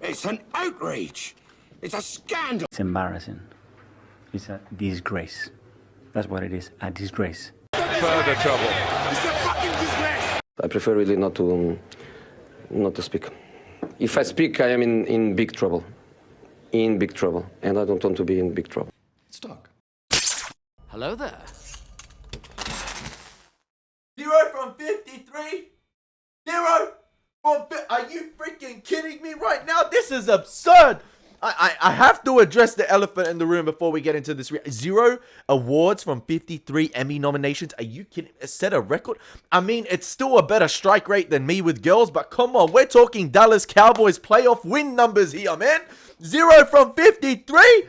It's an outrage. It's a scandal. It's embarrassing. It's a disgrace. That's what it is, a disgrace. Further trouble. It's a fucking disgrace. I prefer really not to speak. If I speak, I am in big trouble. In big trouble. And I don't want to be in big trouble. Let's talk. Hello there. 0 from 53? 0 from Are you freaking kidding me right now? This is absurd. I have to address the elephant in the room before we get into this. 0 awards from 53 Emmy nominations. Are you kidding? It set a record. I mean, it's still a better strike rate than me with girls, but come on, we're talking Dallas Cowboys playoff win numbers here, man. 0 from 53.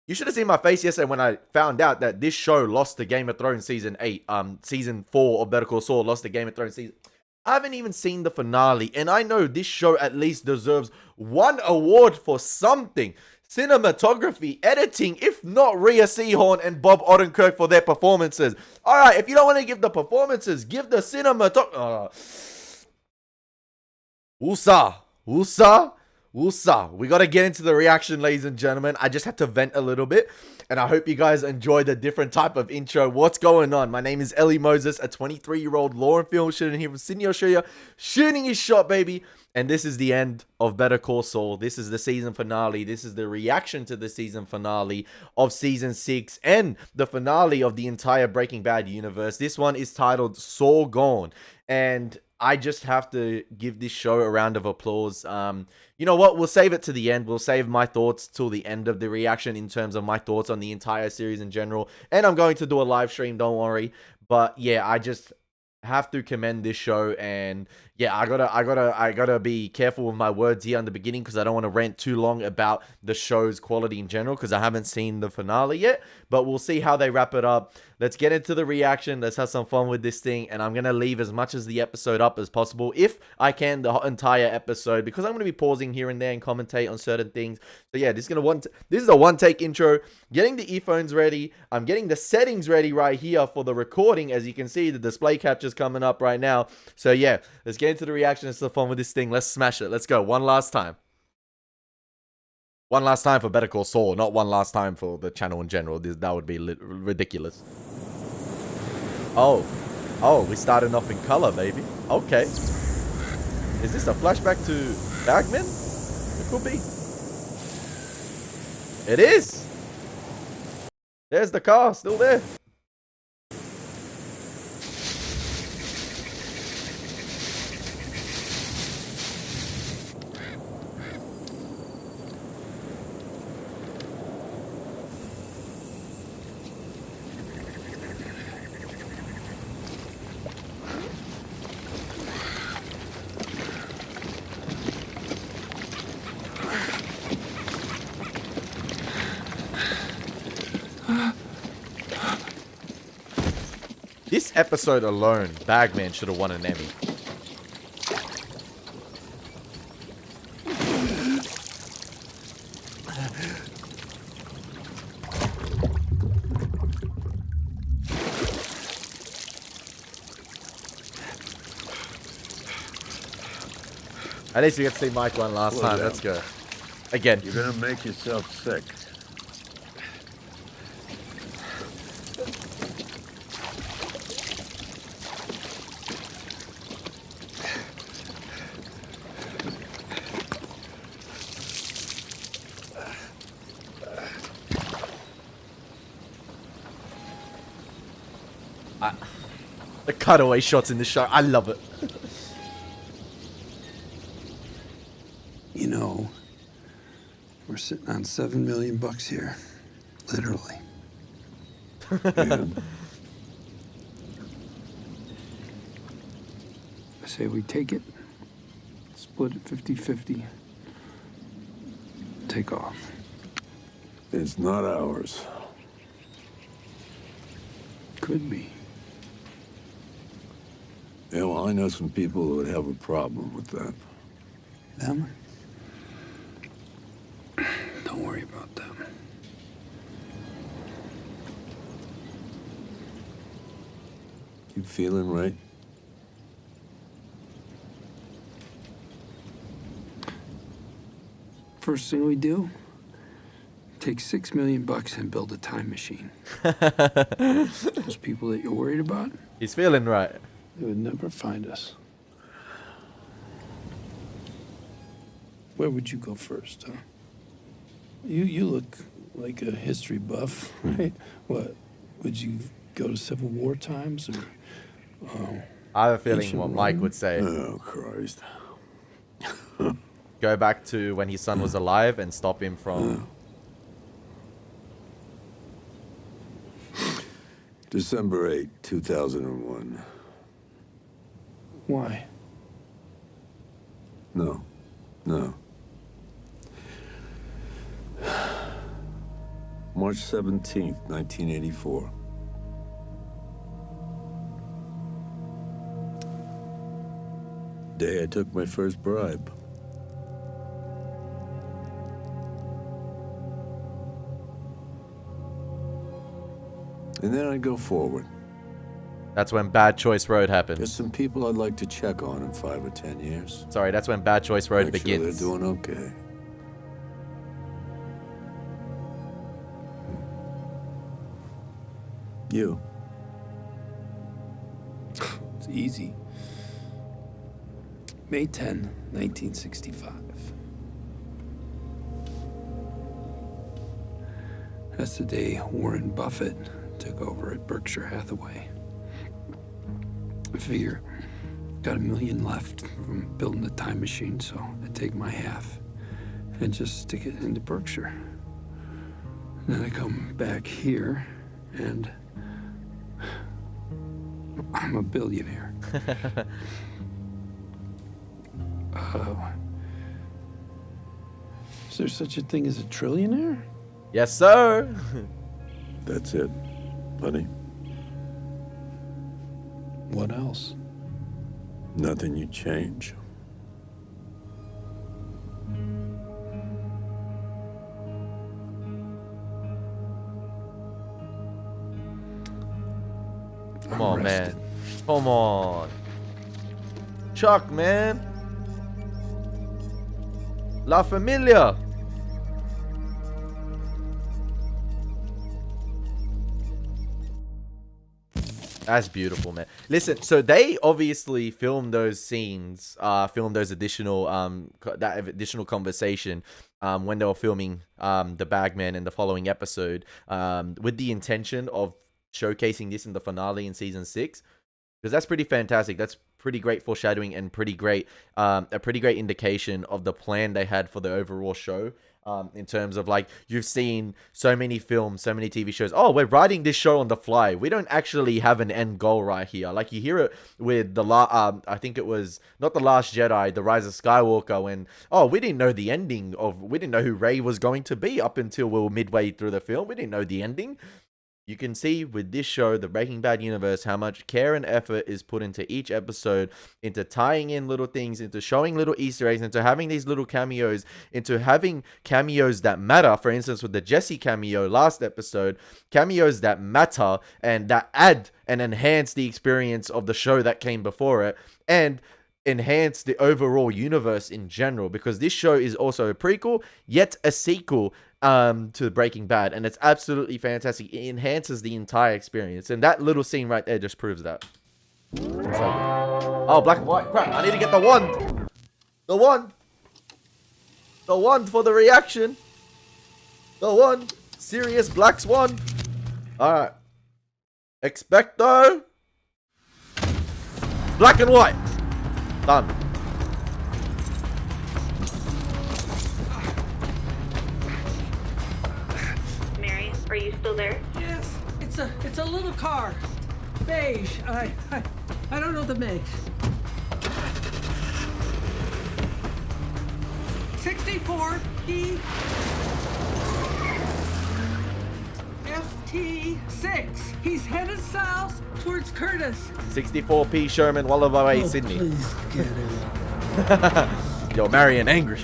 You should have seen my face yesterday when I found out that this show lost the Game of Thrones season 8. Season 4 of Better Call Saul lost the Game of Thrones season. I haven't even seen the finale, and I know this show at least deserves one award for something. Cinematography, editing, if not Rhea Seehorn and Bob Odenkirk for their performances. Alright, if you don't want to give the performances, give the cinematography. Woosah. We got to get into the reaction, ladies and gentlemen. I just had to vent a little bit, and I hope you guys enjoyed the different type of intro. What's going on? My name is Elie Moses, a 23-year-old law and film student here from Sydney, Australia, shooting his shot, baby. And this is the end of Better Call Saul. This is the season finale. This is the reaction to the season finale of season 6 and the finale of the entire Breaking Bad universe. This one is titled Saul Gone, and I just have to give this show a round of applause. You know what? We'll save it to the end. We'll save my thoughts till the end of the reaction in terms of my thoughts on the entire series in general. And I'm going to do a live stream, don't worry. But yeah, I just have to commend this show, and yeah, I gotta be careful with my words here in the beginning because I don't want to rant too long about the show's quality in general because I haven't seen the finale yet, but we'll see how they wrap it up. Let's get into the reaction. Let's have some fun with this thing, and I'm gonna leave as much of the episode up as possible if I can, the entire episode, because I'm gonna be pausing here and there and commentate on certain things. So yeah, this is a one-take intro. Getting the earphones ready. I'm getting the settings ready right here for the recording. As you can see, the display capture's coming up right now. So yeah, let's get into the reaction. Let's have fun with this thing. Let's smash it. Let's go. One last time. One last time for Better Call Saul, not one last time for the channel in general. That would be ridiculous. Oh, we starting off in color, baby. Okay. Is this a flashback to Bagman? It could be. It is. There's the car, still there. This episode alone, Bagman should have won an Emmy. At least we get to see Mike one last time. Let's go. Again. You're gonna make yourself sick. The cutaway shots in this show, I love it. You know, we're sitting on $7 million here, literally. Yeah. I say we take it, split it 50-50, take off. It's not ours. Could be. Yeah, well, I know some people who would have a problem with that. Them? Don't worry about them. You feeling right? First thing we do, take $6 million and build a time machine. Those people that you're worried about, He's feeling right. they would never find us. Where would you go first, huh? You look like a history buff, right? What, would you go to Civil War times or... I have a feeling Ancient what Mike Rome? would say. Oh, Christ. Go back to when his son was alive and stop him from... December 8, 2001. Why? No. March 17th, 1984. Day I took my first bribe. And then I go forward. That's when Bad Choice Road happened. There's some people I'd like to check on in 5 or 10 years. Sorry, that's when Bad Choice Road Make sure begins. they're doing okay. You. It's easy. May 10, 1965. That's the day Warren Buffett took over at Berkshire Hathaway. I figure got $1 million left from building the time machine, so I take my half and just stick it into Berkshire. Then I come back here and I'm a billionaire. Is there such a thing as a trillionaire? Yes, sir. That's it, buddy. What else? Nothing you change. Come on, Arrested. man. Come on. Chuck, man. La Familia. That's beautiful, man. Listen, so they obviously filmed those scenes, filmed those additional, that additional conversation, when they were filming, the Bagman in the following episode, with the intention of showcasing this in the finale in season 6, because that's pretty fantastic. That's pretty great foreshadowing and pretty great, a pretty great indication of the plan they had for the overall show. In terms of, like, you've seen so many films, so many TV shows. Oh, we're writing this show on the fly. We don't actually have an end goal right here. Like, you hear it with the I think it was not The Last Jedi, The Rise of Skywalker, when, oh, we didn't know the ending of, we didn't know who Rey was going to be up until we were midway through the film. We didn't know the ending. You can see with this show, the Breaking Bad universe, how much care and effort is put into each episode, into tying in little things, into showing little Easter eggs, into having these little cameos, into having cameos that matter. For instance, with the Jesse cameo last episode, cameos that matter and that add and enhance the experience of the show that came before it, and enhance the overall universe in general, because this show is also a prequel, yet a sequel to Breaking Bad, and it's absolutely fantastic. It enhances the entire experience, and that little scene right there just proves that. So, oh, black and white. Crap, I need to get the wand. The wand. The wand for the reaction. The wand. Sirius Black's wand. Alright. Expecto. Black and white. Done. Mary, are you still there? Yes, it's a little car, beige. I don't know the make. 64 FT6. He's headed south towards Curtis. 64P Sherman Wallaby, Sydney. Please get it. Yo, Marion angry.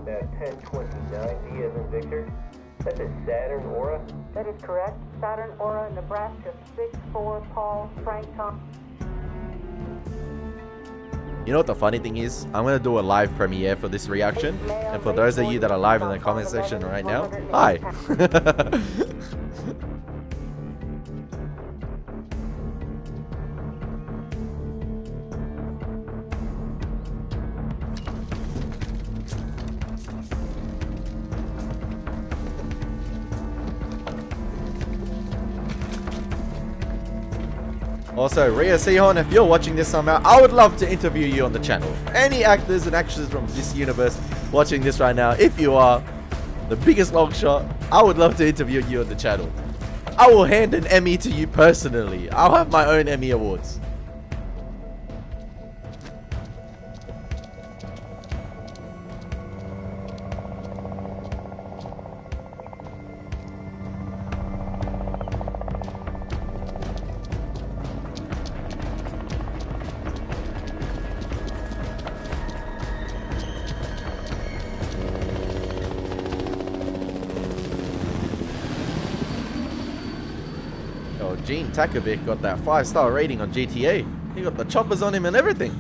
That 1029 D as in Victor, that's a Saturn Aura That is correct. Saturn, Aura, Nebraska, 6-4, Paul, Frank, Tom. You know what the funny thing is? I'm going to do a live premiere for this reaction. And for those of you that are live in the comment section right now, hi. Also, Rhea Sehorn, if you're watching this somehow, I would love to interview you on the channel. Any actors and actresses from this universe watching this right now, if you are the biggest long shot, I would love to interview you on the channel. I will hand an Emmy to you personally. I'll have my own Emmy Awards. Gene Takovic got that 5-star rating on GTA. He got the choppers on him and everything.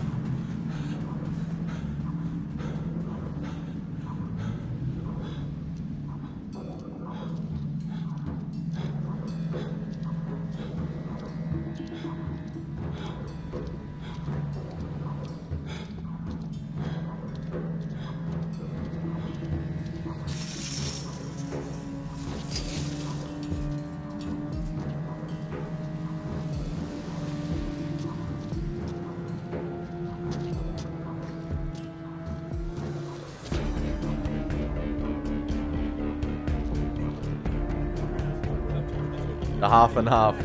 The half and half.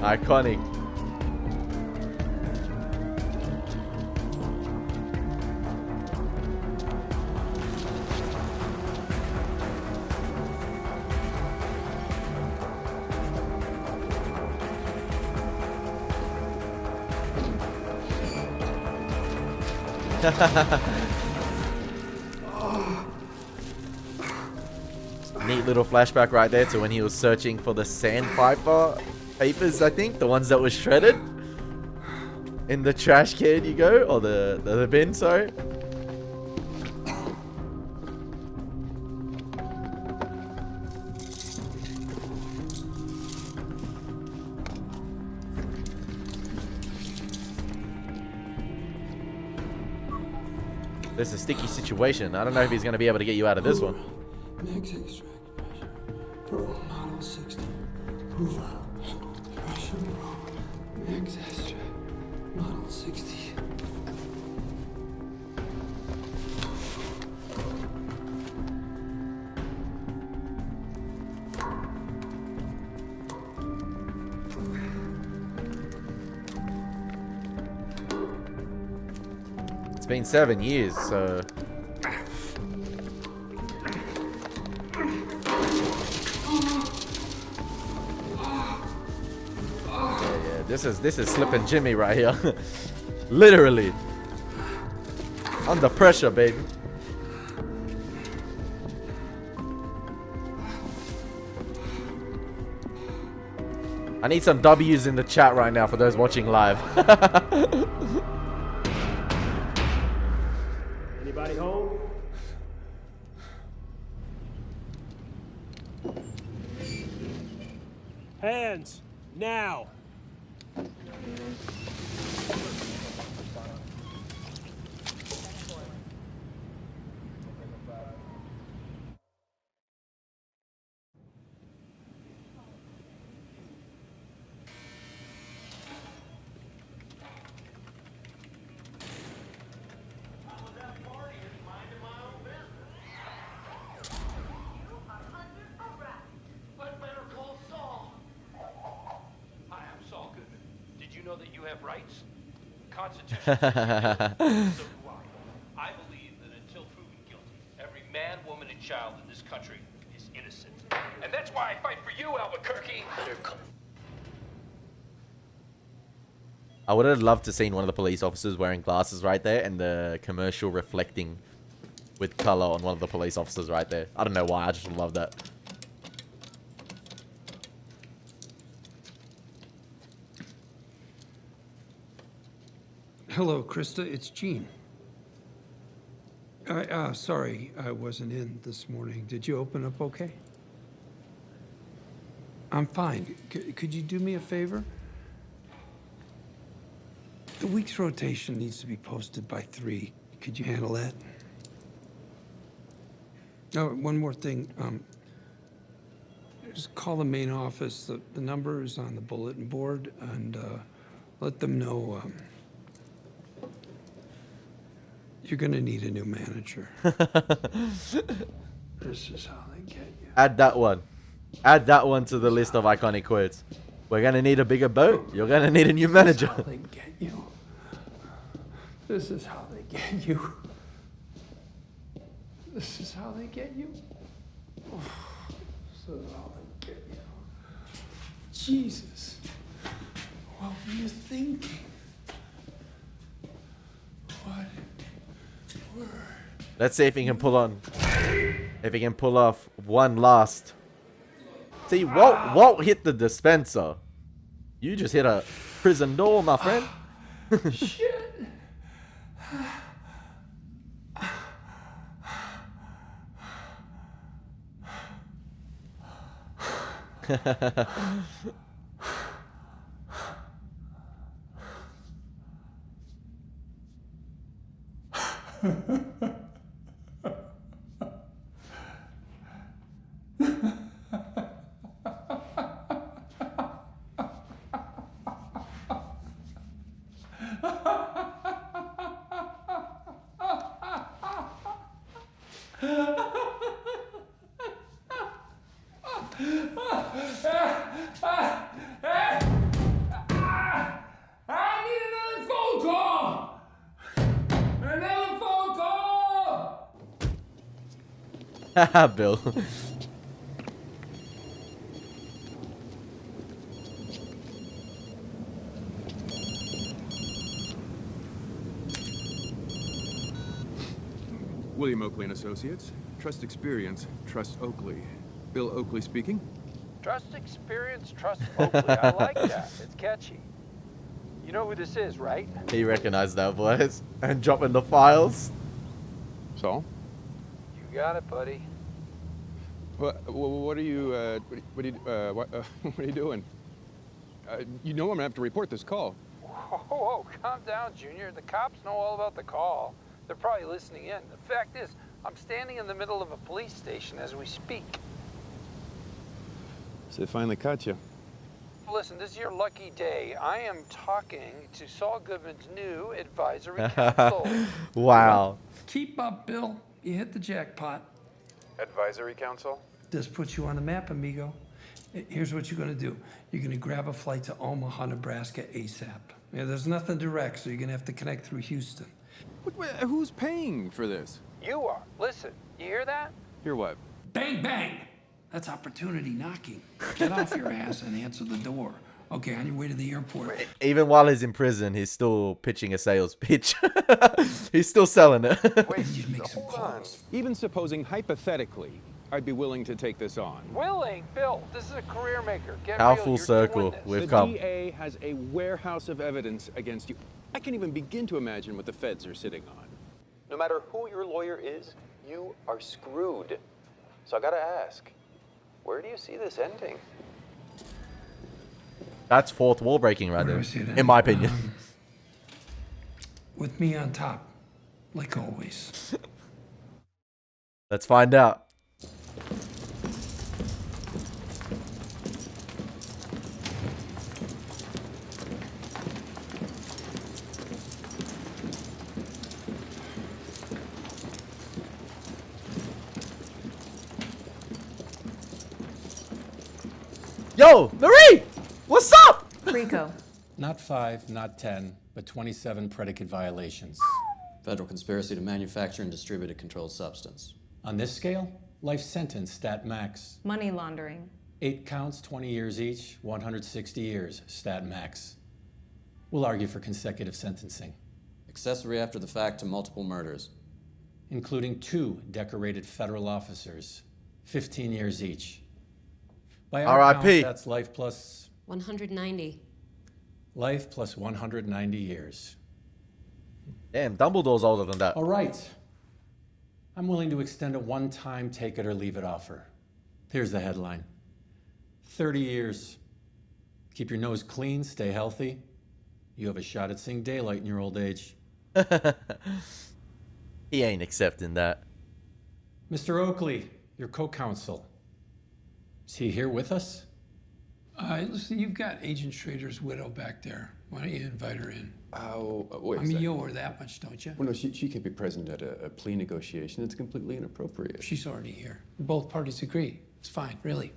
Iconic. Neat little flashback right there to when he was searching for the sandpiper papers, I think. The ones that were shredded. In the trash can you go. Or the bin, sorry. This is a sticky situation. I don't know if he's going to be able to get you out of this one. Max extract pressure. Pearl model 60. Hoover. Pressure roll. Max extract. Model 60. It's been 7 years, so... This is slipping Jimmy right here. Literally. Under pressure, baby. I need some W's in the chat right now for those watching live. Anybody home? Hands now. That you have rights? Constitution. So do I believe that until proven guilty, every man, woman, and child in this country is innocent. And that's why I fight for you, Albuquerque. I would have loved to seen one of the police officers wearing glasses right there and the commercial reflecting with color on one of the police officers right there. I don't know why. I just love that. Hello, Krista. It's Gene. Sorry, I wasn't in this morning. Did you open up okay? I'm fine. Could you do me a favor? The week's rotation needs to be posted by 3. Could you handle that? Oh, one more thing. Just call the main office. The number is on the bulletin board, and let them know you're gonna need a new manager. This is how they get you. Add that one. Add that one to the list of iconic quotes. We're gonna need a bigger boat. You're gonna need a new manager. This is how they get you. This is how they get you. This is how they get you. This is how they get you. Jesus. What were you thinking? What were... Let's see if he can pull on. If he can pull off one last. See, Walt hit the dispenser. You just hit a prison door, my friend. Shit. Haha, Bill. William Oakley and Associates. Trust experience, trust Oakley. Bill Oakley speaking. Trust experience, trust Oakley. I like that. It's catchy. You know who this is, right? He recognized that voice. And dropping the files. Saul? You got it, buddy. What are you doing? You know I'm gonna have to report this call. Whoa, calm down, Junior. The cops know all about the call. They're probably listening in. The fact is, I'm standing in the middle of a police station as we speak. So they finally caught you. Listen, this is your lucky day. I am talking to Saul Goodman's new advisory council. Wow. Keep up, Bill. You hit the jackpot. Advisory council? This puts you on the map, amigo. Here's what you're gonna do. You're gonna grab a flight to Omaha, Nebraska ASAP. Yeah, there's nothing direct, so you're gonna have to connect through Houston. Who's paying for this? You are. Listen, you hear that? Hear what? Bang, bang! That's opportunity knocking. Get off your ass and answer the door. Okay, on your way to the airport. Even while he's in prison, he's still pitching a sales pitch. He's still selling it. Wait, You make some calls. Even supposing hypothetically, I'd be willing to take this on. Willing, Bill. This is a career maker. Get How real. full You're circle doing this. we've The come. DA has a warehouse of evidence against you. I can't even begin to imagine what the feds are sitting on. No matter who your lawyer is, you are screwed. So I gotta ask, where do you see this ending? That's fourth wall breaking right Where do there, I see it in my opinion. With me on top, like always. Let's find out. Yo, Marie! What's up? Rico. Not 5, not 10, but 27 predicate violations. Federal conspiracy to manufacture and distribute a controlled substance. On this scale, life sentence, stat max. Money laundering. 8 counts, 20 years each, 160 years, stat max. We'll argue for consecutive sentencing. Accessory after the fact to multiple murders. including 2 decorated federal officers, 15 years each. By our count, R.I.P. that's life plus 190. life plus 190 years. Damn, Dumbledore's older than that. All right. I'm willing to extend a one-time take-it-or-leave-it offer. Here's the headline. 30 years. Keep your nose clean, stay healthy. You have a shot at seeing daylight in your old age. He ain't accepting that. Mr. Oakley, your co-counsel. Is he here with us? Listen, you've got Agent Schrader's widow back there. Why don't you invite her in? Oh, wait I a mean, second. you owe her that much, don't you? Well, no, she can't be present at a plea negotiation. It's completely inappropriate. She's already here. Both parties agree. It's fine, really.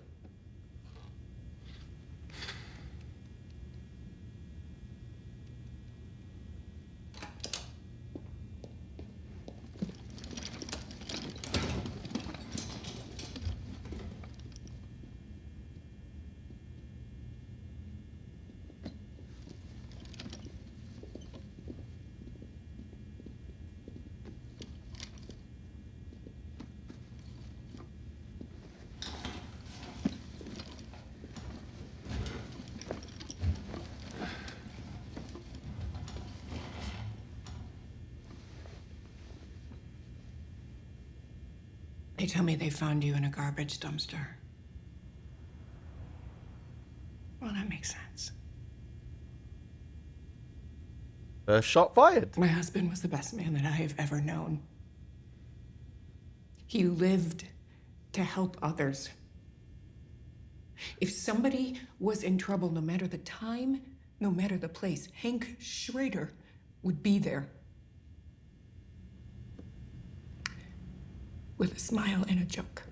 They tell me they found you in a garbage dumpster. Well, that makes sense. Shot fired. My husband was the best man that I have ever known. He lived to help others. If somebody was in trouble, no matter the time, no matter the place, Hank Schrader would be there. With a smile and a joke.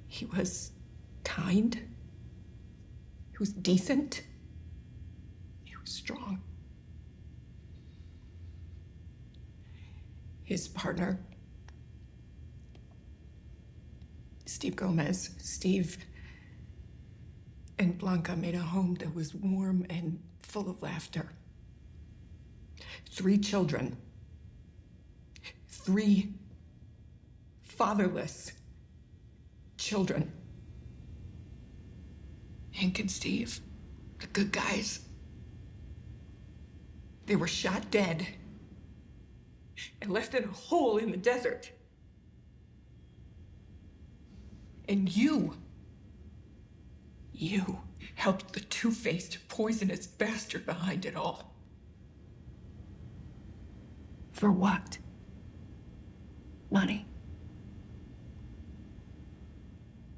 He was kind. He was decent. He was strong. His partner, Steve Gomez, Steve and Blanca made a home that was warm and full of laughter. 3 children. 3 fatherless children. Hank and Steve, the good guys, they were shot dead and left in a hole in the desert. And you helped the two-faced, poisonous bastard behind it all. For what? Money.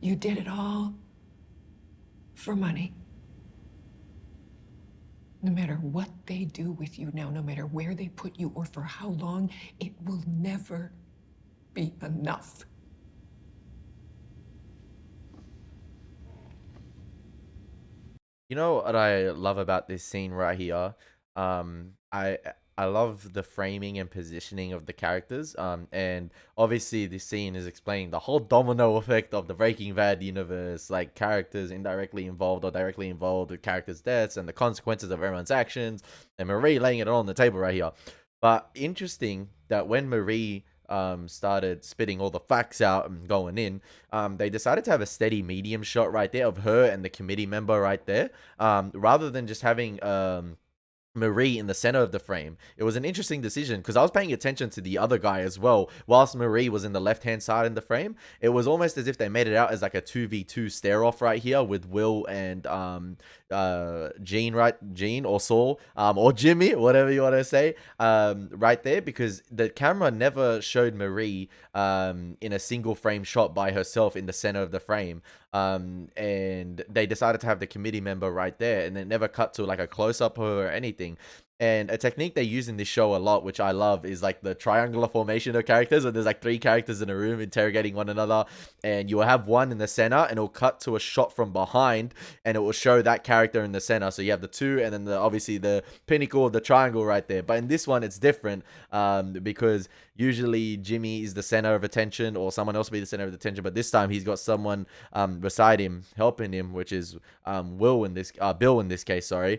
You did it all for money. No matter what they do with you now, no matter where they put you or for how long, it will never be enough. You know what I love about this scene right here? I love the framing and positioning of the characters. And obviously this scene is explaining the whole domino effect of the Breaking Bad universe, like characters indirectly involved or directly involved with characters' deaths and the consequences of everyone's actions. And Marie laying it all on the table right here. But interesting that when Marie started spitting all the facts out and going in, they decided to have a steady medium shot right there of her and the committee member right there, rather than just having Marie in the center of the frame. It was an interesting decision because I was paying attention to the other guy as well. Whilst Marie was in the left-hand side in the frame, it was almost as if they made it out as like a 2v2 stare-off right here with Will and Gene or Saul, or Jimmy, whatever you want to say, right there, because the camera never showed Marie in a single frame shot by herself in the center of the frame. And they decided to have the committee member right there, and it never cut to like a close-up of her or anything. And a technique they use in this show a lot, which I love, is like the triangular formation of characters, where there's like 3 characters in a room interrogating one another, and you will have one in the center, and it'll cut to a shot from behind, and it will show that character in the center. So you have the 2, and then obviously the pinnacle of the triangle right there. But in this one, it's different, because usually Jimmy is the center of attention, or someone else will be the center of attention. But this time he's got someone beside him helping him, which is Bill in this case. Sorry.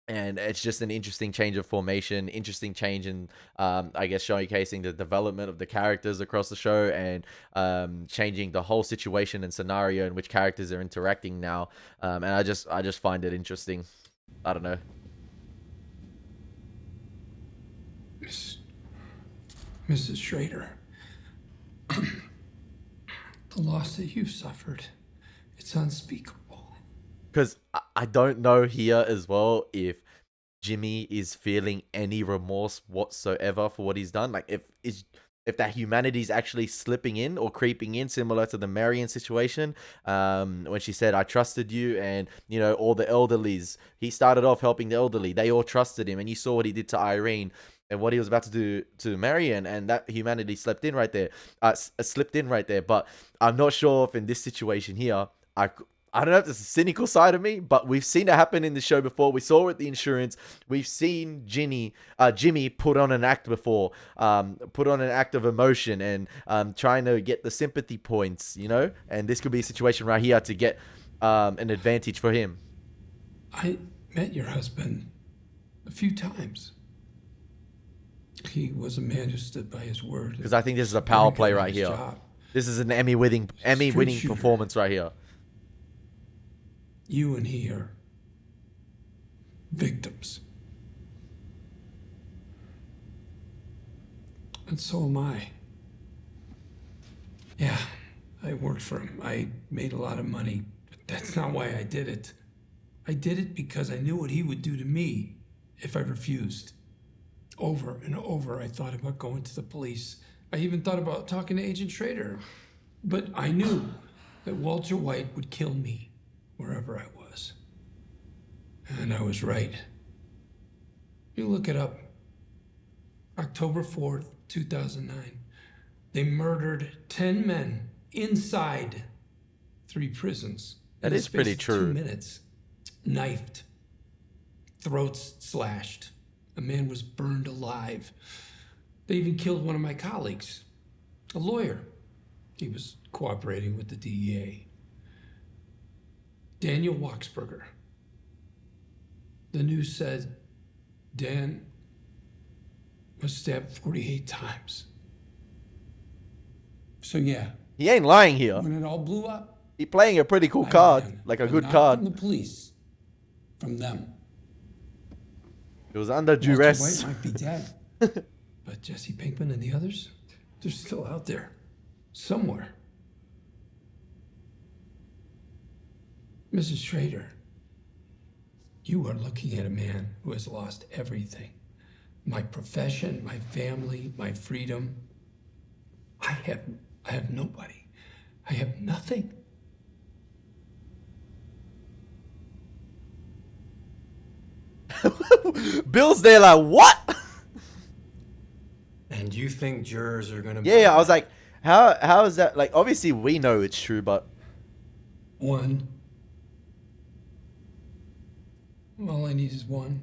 And it's just an interesting change of formation, interesting change in, I guess, showcasing the development of the characters across the show, and changing the whole situation and scenario in which characters are interacting now. And I just find it interesting. I don't know. Mrs. Schrader, the loss that you've suffered, it's unspeakable. Because I don't know here as well if Jimmy is feeling any remorse whatsoever for what he's done. Like if that humanity is actually slipping in or creeping in, similar to the Marion situation, when she said, "I trusted you," and you know, all the elderlies. He started off helping the elderly. They all trusted him, and you saw what he did to Irene and what he was about to do to Marion, and that humanity slipped in right there. But I'm not sure if in this situation here, I don't know if this is a cynical side of me, but we've seen it happen in the show before. We saw it with the insurance. We've seen Jimmy put on an act before, put on an act of emotion and trying to get the sympathy points, you know? And this could be a situation right here to get an advantage for him. I met your husband a few times. He was a man who stood by his word. Because I think this is a power play right here. Job. This is an Emmy-winning performance right here. You and he are victims. And so am I. Yeah, I worked for him. I made a lot of money, but that's not why I did it. I did it because I knew what he would do to me if I refused. Over and over, I thought about going to the police. I even thought about talking to Agent Schrader. But I knew that Walter White would kill me wherever I was. And I was right. You look it up. October 4th, 2009. They murdered 10 men inside 3 prisons. That is pretty true. 2 minutes. Knifed. Throats slashed. A man was burned alive. They even killed one of my colleagues, a lawyer. He was cooperating with the DEA. Daniel Wachsberger. The news said Dan was stabbed 48 times. So yeah. He ain't lying here. When it all blew up, he playing a pretty cool card, like a good card. From the police, from them. It was under duress. Walter White might be dead, but Jesse Pinkman and the others, they're still out there, somewhere. Mrs. Schrader, you are looking at a man who has lost everything. My profession, my family, my freedom. I have nobody. I have nothing. Bill's there like, what? And you think jurors are gonna? Yeah, I was like, how is that? Like, obviously we know it's true, but one. All I need is one.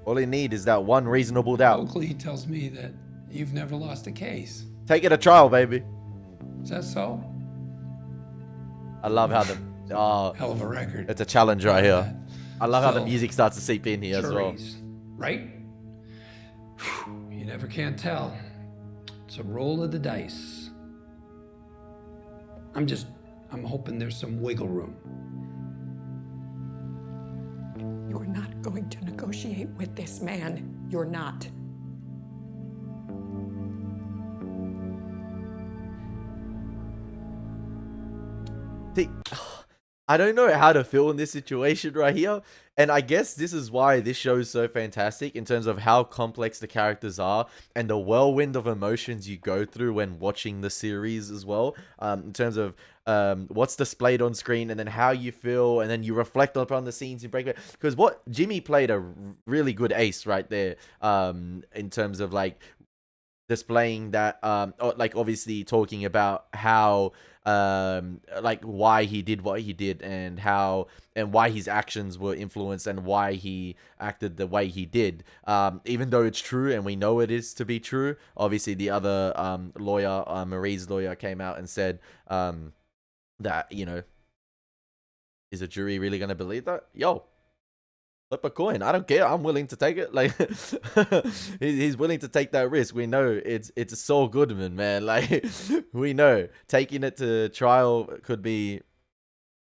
All you need is that one reasonable doubt. Oakley tells me that you've never lost a case. Take it to trial, baby. Is that so? I love how the hell of a record. It's a challenge right here. I love how the music starts to seep in here as well. Right? You never can tell. It's a roll of the dice. I'm hoping there's some wiggle room. You're not going to negotiate with this man. You're not. See, I don't know how to feel in this situation right here. And I guess this is why this show is so fantastic in terms of how complex the characters are and the whirlwind of emotions you go through when watching the series as well. In terms of what's displayed on screen and then how you feel, and then you reflect upon the scenes in Breaking Bad. Because what Jimmy played a really good ace right there, in terms of like displaying that, like obviously talking about how like why he did what he did and how and why his actions were influenced and why he acted the way he did, even though it's true and we know it is to be true. Obviously the other lawyer, Marie's lawyer, came out and said that, you know, Is the jury really going to believe that? Yo, flip a coin. I don't care. I'm willing to take it. Like, he's willing to take that risk. We know it's Saul Goodman, man. Like, we know taking it to trial could be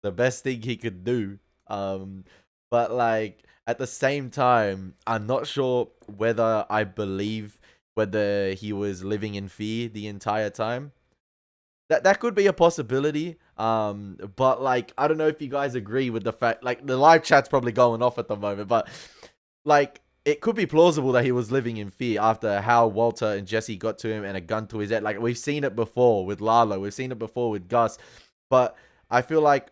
the best thing he could do. But like at the same time, I'm not sure whether I believe whether he was living in fear the entire time. That could be a possibility. But like, I don't know if you guys agree with the fact, like the live chat's probably going off at the moment, but like it could be plausible that he was living in fear after how Walter and Jesse got to him and a gun to his head. Like we've seen it before with Lalo, we've seen it before with Gus, but I feel like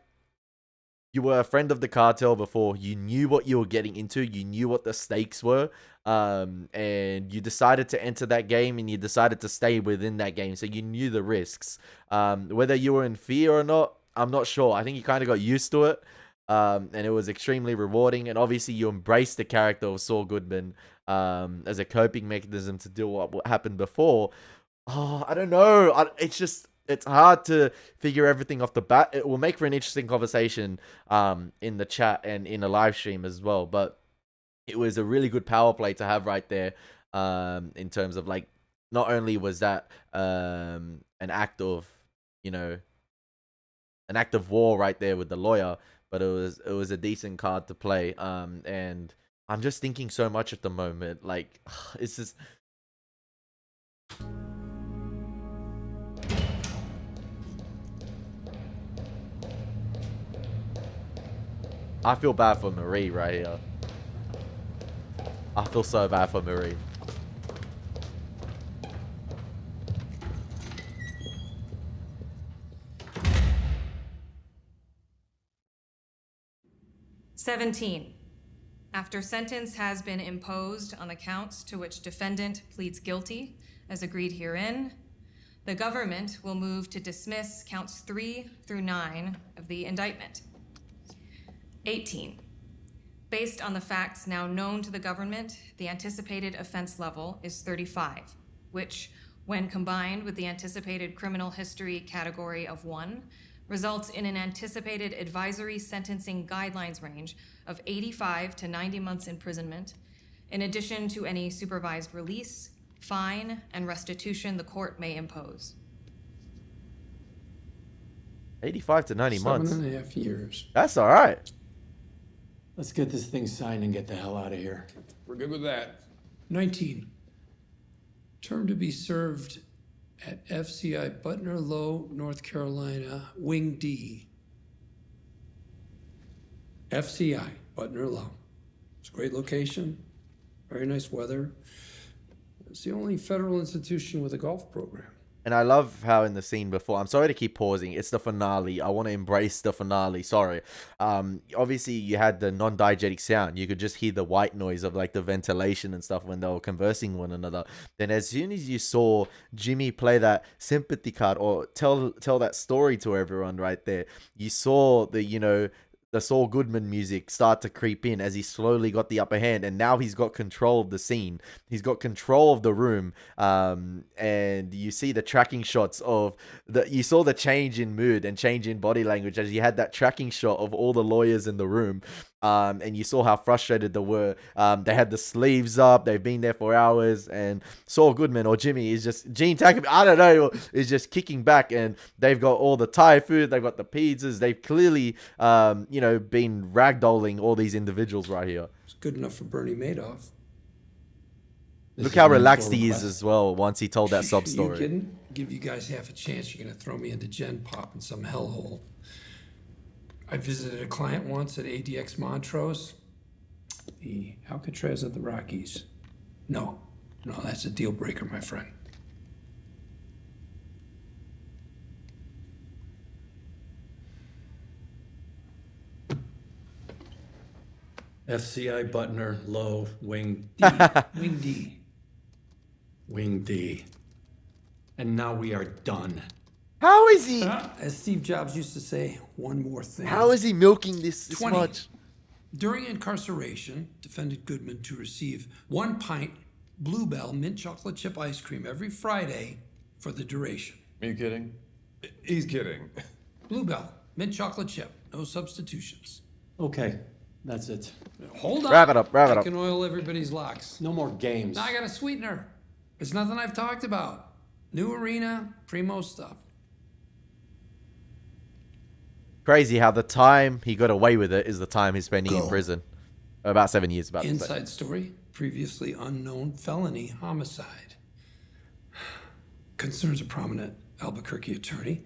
you were a friend of the cartel before. You knew what you were getting into. You knew what the stakes were. And you decided to enter that game and you decided to stay within that game. So you knew the risks. Whether you were in fear or not, I'm not sure. I think you kind of got used to it. And it was extremely rewarding. And obviously you embraced the character of Saul Goodman as a coping mechanism to deal with what happened before. Oh, I don't know. It's hard to figure everything off the bat. It will make for an interesting conversation in the chat and in a live stream as well. But it was a really good power play to have right there in terms of like, not only was that an act of, an act of war right there with the lawyer, but it was a decent card to play. And I'm just thinking so much at the moment. Like, it's just... I feel bad for Marie right here. I feel so bad for Marie. "17. After sentence has been imposed on the counts to which defendant pleads guilty, as agreed herein, the government will move to dismiss counts 3 through 9 of the indictment. 18. Based on the facts now known to the government, the anticipated offense level is 35, which, when combined with the anticipated criminal history category of 1, results in an anticipated advisory sentencing guidelines range of 85 to 90 months imprisonment, in addition to any supervised release, fine, and restitution the court may impose." 85 to 90 months. 7.5 years. That's all right. Let's get this thing signed and get the hell out of here. We're good with that. 19. Term to be served at FCI Butner Low, North Carolina, Wing D. FCI Butner Low. It's a great location, very nice weather. It's the only federal institution with a golf program. And I love how in the scene before, I'm sorry to keep pausing, it's the finale. I want to embrace the finale, sorry. Obviously, you had the non-diegetic sound. You could just hear the white noise of like the ventilation and stuff when they were conversing one another. Then as soon as you saw Jimmy play that sympathy card or tell that story to everyone right there, you saw the, the Saul Goodman music start to creep in as he slowly got the upper hand, and now he's got control of the scene. He's got control of the room, and you see the tracking shots of you saw the change in mood and change in body language as you had that tracking shot of all the lawyers in the room, and you saw how frustrated they were. They had the sleeves up, they've been there for hours, and Saul Goodman or Jimmy is just, Gene Takumi, I don't know, is just kicking back, and they've got all the Thai food, they've got the pizzas, they've clearly, been ragdolling all these individuals right here. It's good enough for Bernie Madoff. Look how relaxed he is as well once he told that sub story. You kidding? Give you guys half a chance, you're gonna throw me into Gen Pop in some hellhole. I visited a client once at ADX Montrose. The Alcatraz of the Rockies. No, that's a deal breaker, my friend. FCI Butner Low, Wing D. Wing D. Wing D. And now we are done. How is he? As Steve Jobs used to say, one more thing. How is he milking this 20. much? During incarceration, defendant Goodman to receive 1 pint Bluebell mint chocolate chip ice cream every Friday for the duration. Are you kidding? He's kidding. Bluebell, Mint chocolate chip, no substitutions. Okay, that's it. Hold on. Wrap it up, wrap it I up. can oil everybody's locks. No more games. Now I got a sweetener. It's nothing I've talked about. New arena, primo stuff. Crazy how the time he got away with it is the time he's spending in prison. About 7 years, about to say. Inside story, previously unknown felony homicide. Concerns a prominent Albuquerque attorney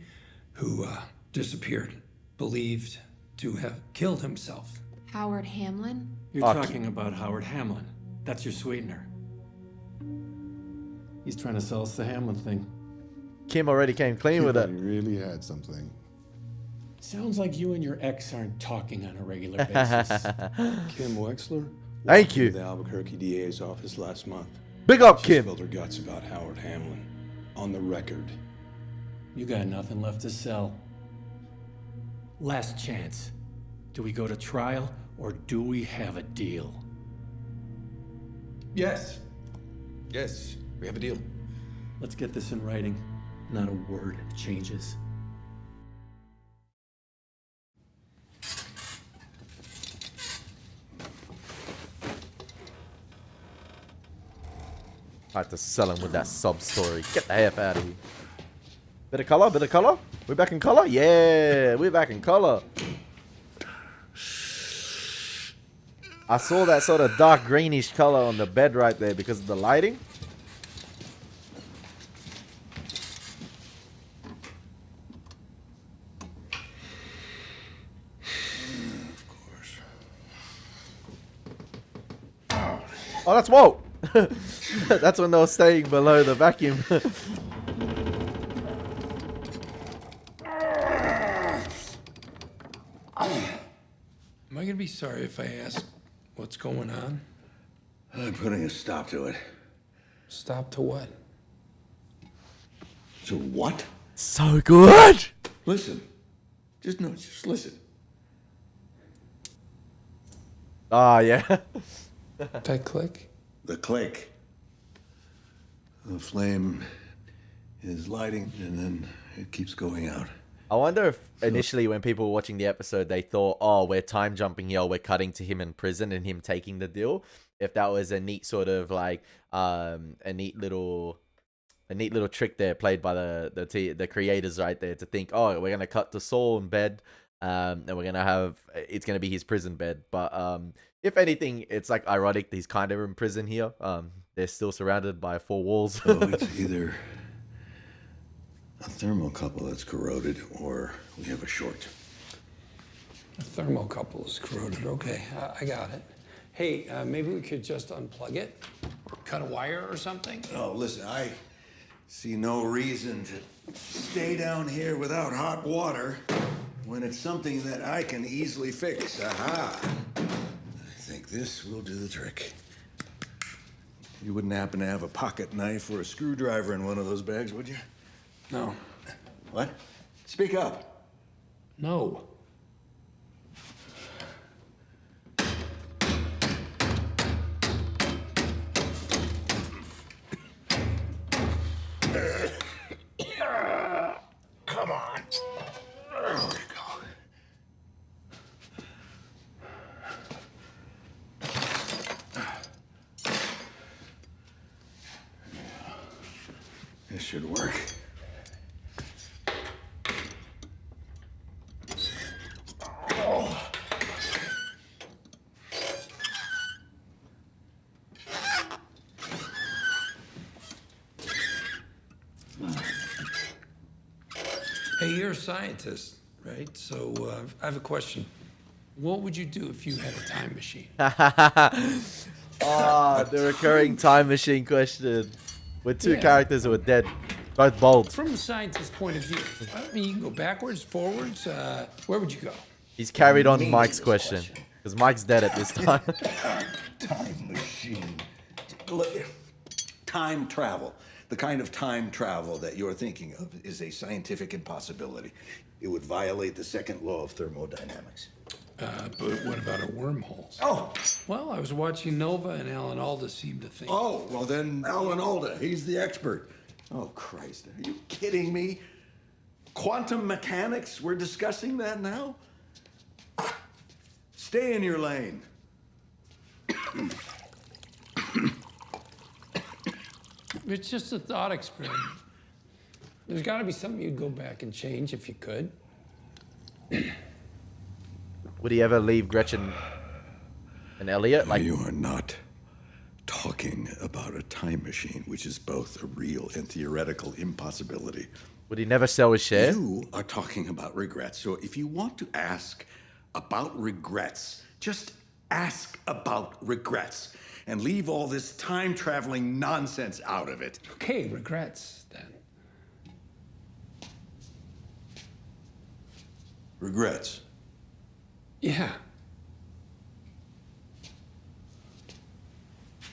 who disappeared, believed to have killed himself. Howard Hamlin? You're talking about Howard Hamlin. That's your sweetener. He's trying to sell us the Hamlin thing. Kim already came clean with it. He really had something. Sounds like you and your ex aren't talking on a regular basis. Kim Wexler? Thank you. The Albuquerque DA's office last month. Big up, She Kim. spilled her guts about Howard Hamlin. On the record. You got nothing left to sell. Last chance. Do we go to trial or do we have a deal? Yes. Yes, we have a deal. Let's get this in writing. Not a word changes. I had to sell him with that sub story. Get the F out of here. Bit of color, bit of color. We're back in color? Yeah, we're back in color. I saw that sort of dark greenish color on the bed right there because of the lighting. Oh, that's Walt. That's when they were staying below the vacuum. Am I gonna be sorry if I ask what's going on? I'm putting a stop to it. Stop to what? To what? So good. Listen. Just listen. Ah, yeah. That click? The click. The flame is lighting and then it keeps going out. I wonder if initially when people were watching the episode, they thought, oh, we're time jumping here. We're cutting to him in prison and him taking the deal. If that was a neat sort of like, a neat little trick there played by the creators right there to think, oh, we're going to cut to Saul in bed. And we're going to have, it's going to be his prison bed. But, if anything, it's like ironic that he's kind of in prison here. They're still surrounded by 4 walls. So it's either a thermocouple that's corroded or we have a short. A thermocouple is corroded. Okay, I got it. Hey, maybe we could just unplug it? Cut a wire or something? Oh, listen, I see no reason to stay down here without hot water when it's something that I can easily fix. Aha! I think this will do the trick. You wouldn't happen to have a pocket knife or a screwdriver in one of those bags, would you? No. What? Speak up. No. Come on. There we go. This should work. Oh. Hey, you're a scientist, right? So I have a question. What would you do if you had a time machine? Oh, the recurring time machine question. With 2 characters who are dead. Both bold. From a scientist's point of view, I mean, you can go backwards, forwards. Where would you go? He's carried on Mike's question. Because Mike's dead at this time. Time machine. Look, time travel. The kind of time travel that you're thinking of is a scientific impossibility. It would violate the second law of thermodynamics. But what about a wormhole? Oh! Well, I was watching Nova and Alan Alda seemed to think. Oh, well then Alan Alda, he's the expert. Oh, Christ, are you kidding me? Of quantum mechanics? We're discussing that now? Stay in your lane. It's just a thought experiment. There's got to be something you'd go back and change if you could. Would he ever leave Gretchen and Elliot? Like, you are not talking about a time machine, which is both a real and theoretical impossibility. Would he never sell his share? You are talking about regrets. So if you want to ask about regrets, just ask about regrets and leave all this time-traveling nonsense out of it. Okay, regrets, then. Regrets? Yeah.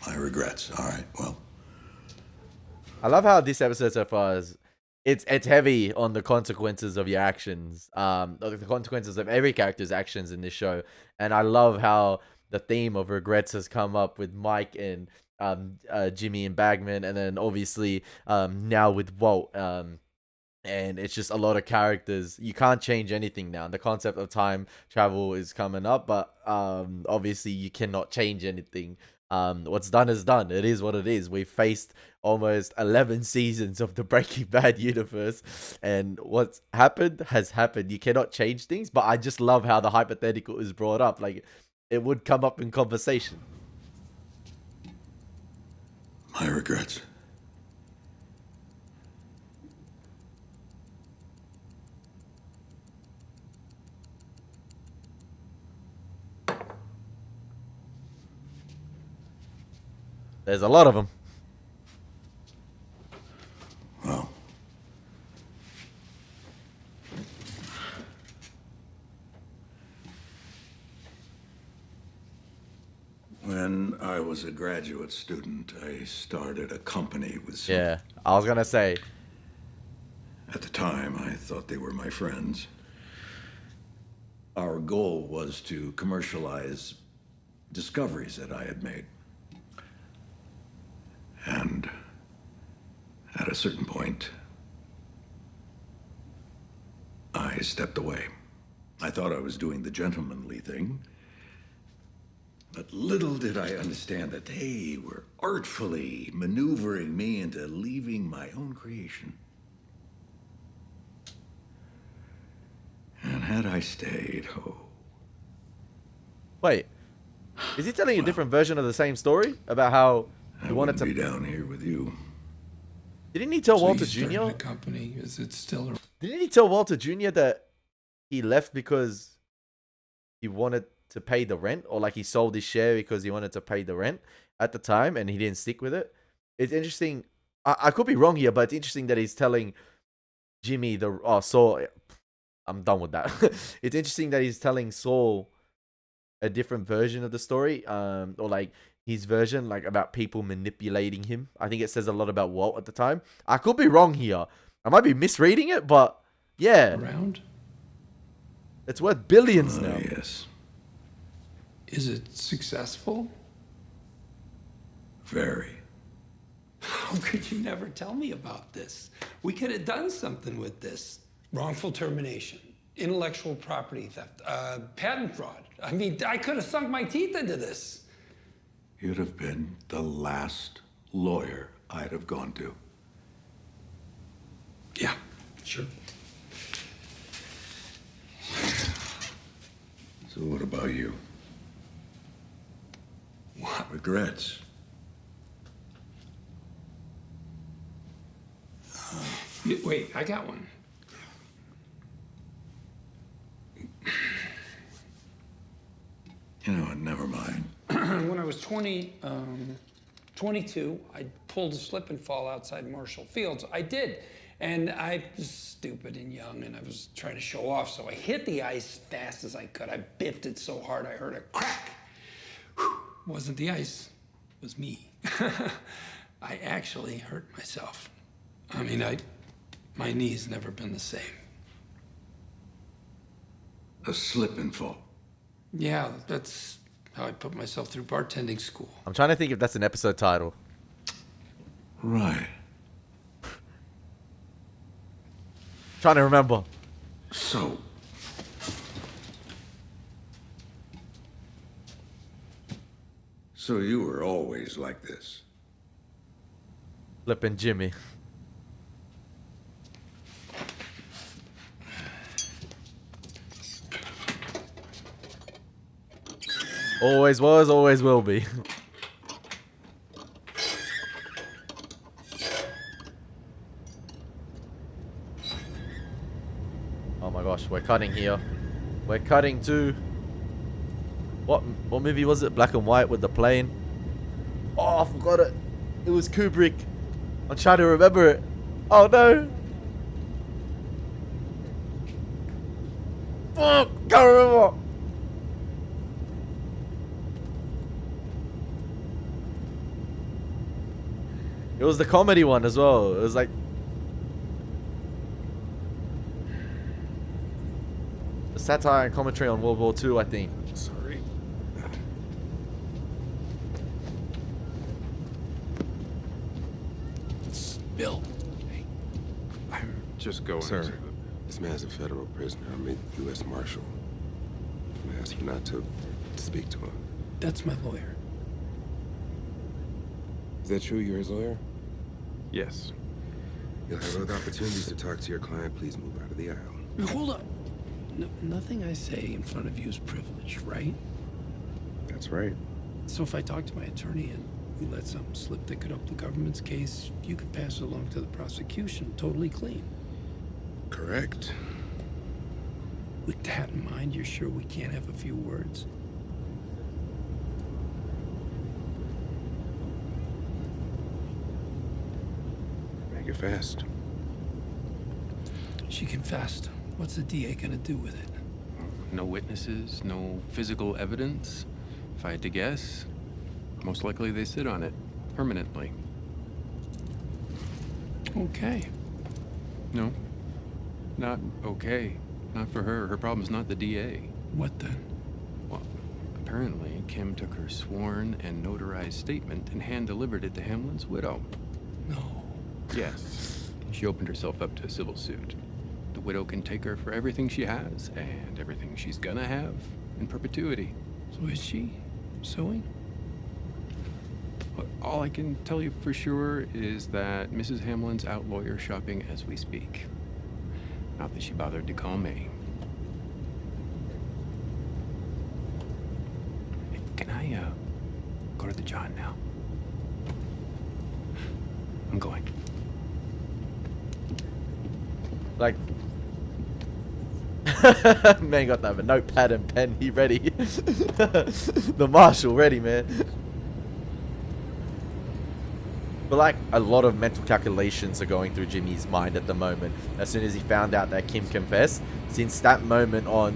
My regrets. All right, well. I love how this episode so far is it's heavy on the consequences of your actions, the consequences of every character's actions in this show. And I love how the theme of regrets has come up with Mike and Jimmy and Bagman, and then obviously now with Walt. And it's just a lot of characters. You can't change anything now. The concept of time travel is coming up, but obviously you cannot change anything. What's done is done. It is what it is. We've faced almost 11 seasons of the Breaking Bad universe, and what's happened has happened. You cannot change things, but I just love how the hypothetical is brought up. Like, it would come up in conversation. My regrets. There's a lot of them. Well, when I was a graduate student, I started a company with some... Yeah, I was gonna say. At the time, I thought they were my friends. Our goal was to commercialize discoveries that I had made. And at a certain point, I stepped away. I thought I was doing the gentlemanly thing, but little did I understand that they were artfully maneuvering me into leaving my own creation. And had I stayed, oh... Wait, is he telling a different version of the same story about how he wanted to be down here with you? Didn't he tell So Walter you started Jr.? a company. Is it still? Didn't he tell Walter Jr. that he left because he wanted to pay the rent, or like he sold his share because he wanted to pay the rent at the time, and he didn't stick with it? It's interesting. I could be wrong here, but it's interesting that he's telling Jimmy Saul. I'm done with that. It's interesting that he's telling Saul a different version of the story, or like his version, like about people manipulating him. I think it says a lot about Walt at the time. I could be wrong here. I might be misreading it, but yeah. Around? It's worth billions now. Yes. Is it successful? Very. How could you never tell me about this? We could have done something with this. Wrongful termination, intellectual property theft, patent fraud. I mean, I could have sunk my teeth into this. You'd have been the last lawyer I'd have gone to. Yeah, sure. So what about you? What? Regrets? Wait, I got one. You know what, never mind. When I was 22, I pulled a slip and fall outside Marshall Fields. I did. And I was stupid and young, and I was trying to show off, so I hit the ice fast as I could. I biffed it so hard I heard a crack. Whew. Wasn't the ice, it was me. I actually hurt myself. I mean, my knee's never been the same. A slip and fall. Yeah, that's how I put myself through bartending school. I'm trying to think if that's an episode title. Right. Trying to remember. So you were always like this? Flipping Jimmy. Always was, always will be. Oh my gosh, we're cutting here. We're cutting to... What movie was it? Black and white with the plane. Oh, I forgot it. It was Kubrick. I'm trying to remember it. Oh no. Fuck, can't remember. It was the comedy one as well. It was like a satire and commentary on World War II, I think. Sorry. Bill. Hey. I'm just going. Sir, this man's a federal prisoner. I'm a U.S. Marshal. I'm asked you not to speak to him. That's my lawyer. Is that true? You're his lawyer? Yes. You'll have other opportunities to talk to your client. Please move out of the aisle. Now, hold on. No, nothing I say in front of you is privileged, right? That's right. So if I talk to my attorney and we let something slip that could help the government's case, you could pass it along to the prosecution, totally clean. Correct. With that in mind, you're sure we can't have a few words? Make it fast. She confessed. What's the DA gonna do with it? No witnesses, no physical evidence. If I had to guess, most likely they sit on it permanently. Okay. No, not okay. Not for her. Her problem's not the DA. What then? Well, apparently Kim took her sworn and notarized statement and hand-delivered it to Hamlin's widow. No. Yes. She opened herself up to a civil suit. The widow can take her for everything she has and everything she's gonna have in perpetuity. So is she suing? All I can tell you for sure is that Mrs. Hamlin's out lawyer shopping as we speak. Not that she bothered to call me. Hey, can I go to the John now? I'm going. Like, man got that, a notepad and pen. He ready. The marshal ready, man. But like, a lot of mental calculations are going through Jimmy's mind at the moment. As soon as he found out that Kim confessed, since that moment on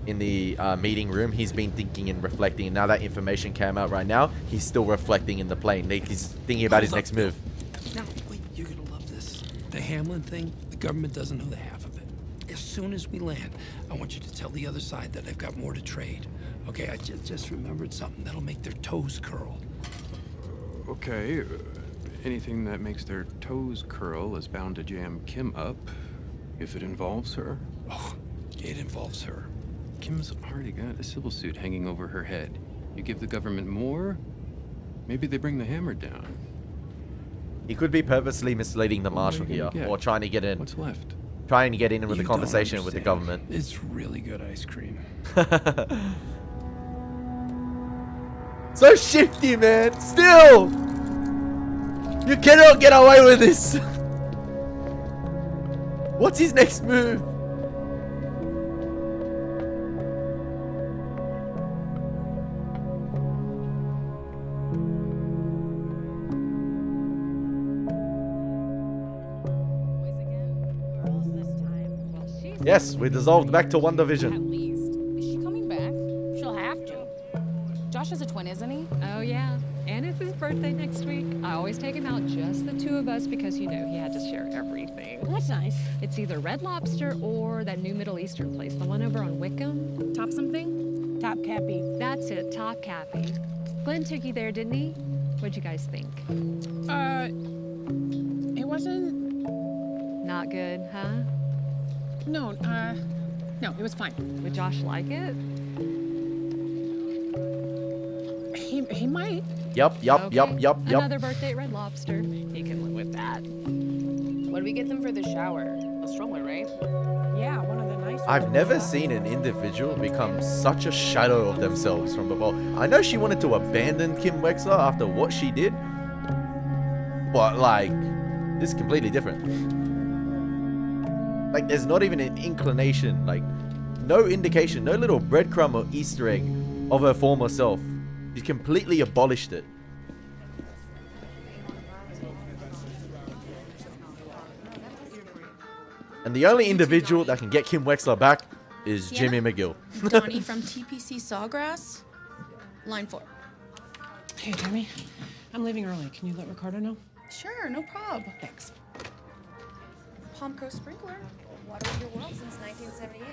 in the meeting room, he's been thinking and reflecting. And now that information came out right now, he's still reflecting in the plane. He's thinking about his next move. Now, wait, you're gonna love this. The Hamlin thing, the government doesn't know the half of it. As soon as we land, I want you to tell the other side that I've got more to trade. Okay, I just remembered something that'll make their toes curl. Okay. Anything that makes their toes curl is bound to jam Kim up, if it involves her. Oh, it involves her. Kim's already got a civil suit hanging over her head. You give the government more, maybe they bring the hammer down. He could be purposely misleading the marshal here, or trying to get in. What's left? Trying to get in with You the conversation with the don't government. understand. It's really good ice cream. So shifty, man. Still, you cannot get away with this. What's his next move? Yes, we dissolved back to one division. At least. Is she coming back? She'll have to. Josh is a twin, isn't he? Oh, yeah. And it's his birthday next week. I always take him out, just the two of us, because, you know, he had to share everything. That's nice. It's either Red Lobster or that new Middle Eastern place, the one over on Wickham. Top something? Top Cappy. That's it, Top Cappy. Glenn took you there, didn't he? What'd you guys think? It wasn't Not good, huh? No, it was fine. Would Josh like it? He might. Yup. Another birthday at Red Lobster. He can live with that. What did we get them for the shower? A stroller, right? Yeah, one of the nice I've never seen an individual become such a shadow of themselves from before. I know she wanted to abandon Kim Wexler after what she did, but like, this is completely different. Like, there's not even an inclination, like, no indication, no little breadcrumb or Easter egg of her former self. She's completely abolished it. And the only individual that can get Kim Wexler back is Jimmy McGill. Donnie from TPC Sawgrass, line 4. Hey, Jimmy. I'm leaving early. Can you let Ricardo know? Sure, no prob. Thanks. Palm Coast Sprinkler. Watering your world since 1978.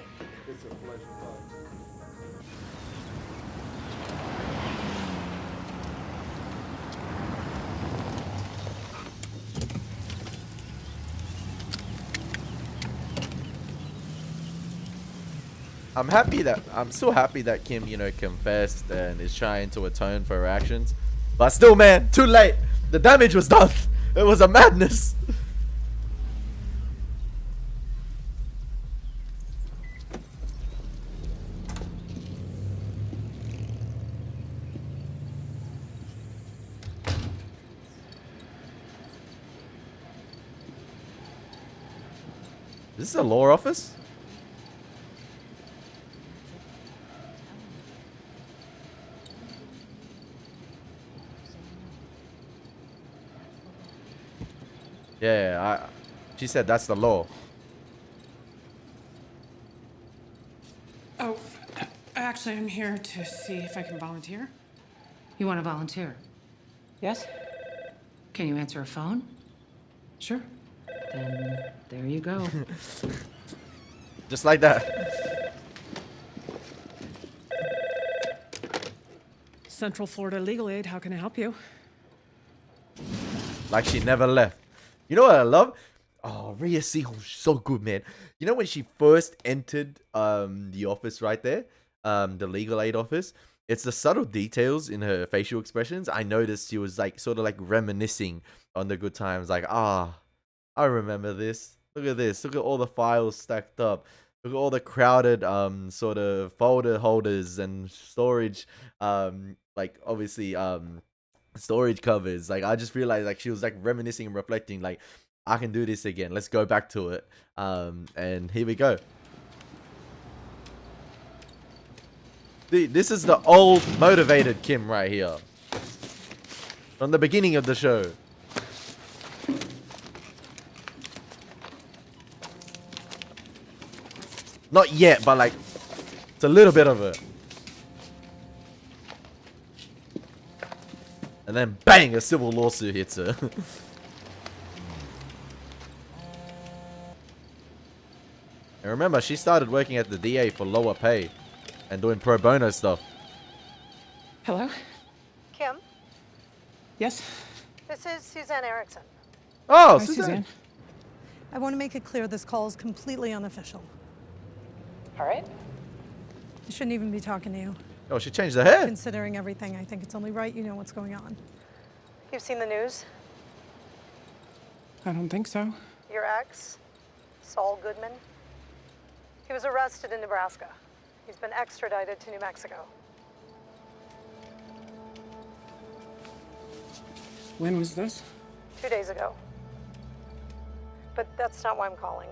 It's a pleasure. I'm still happy that Kim, you know, confessed and is trying to atone for her actions. But still, man, too late. The damage was done. It was a madness. Is this a law office? Yeah, she said that's the law. Oh, actually, I'm here to see if I can volunteer. You want to volunteer? Yes? Can you answer a phone? Sure. Then there you go. Just like that. Central Florida Legal Aid, how can I help you? Like she never left. You know what I love? Oh, Rhea Seehorn's so good, man. You know when she first entered the office right there? The legal aid office? It's the subtle details in her facial expressions. I noticed she was like sort of like reminiscing on the good times. Like, I remember this. Look at this. Look at all the files stacked up. Look at all the crowded sort of folder holders and storage like obviously storage covers. Like, I just realized like she was like reminiscing and reflecting like, I can do this again. Let's go back to it. And here we go. This is the old motivated Kim right here. From the beginning of the show. Not yet, but like, it's a little bit of it. And then bang, a civil lawsuit hits her. And remember, she started working at the DA for lower pay and doing pro bono stuff. Hello? Kim, Yes? this is Suzanne Erickson. Oh, Hi, Suzanne. I want to make it clear this call is completely unofficial. All right. I shouldn't even be talking to you. Oh, she changed her hair. Considering everything, I think it's only right you know what's going on. You've seen the news? I don't think so. Your ex, Saul Goodman, he was arrested in Nebraska. He's been extradited to New Mexico. When was this? 2 days ago. But that's not why I'm calling.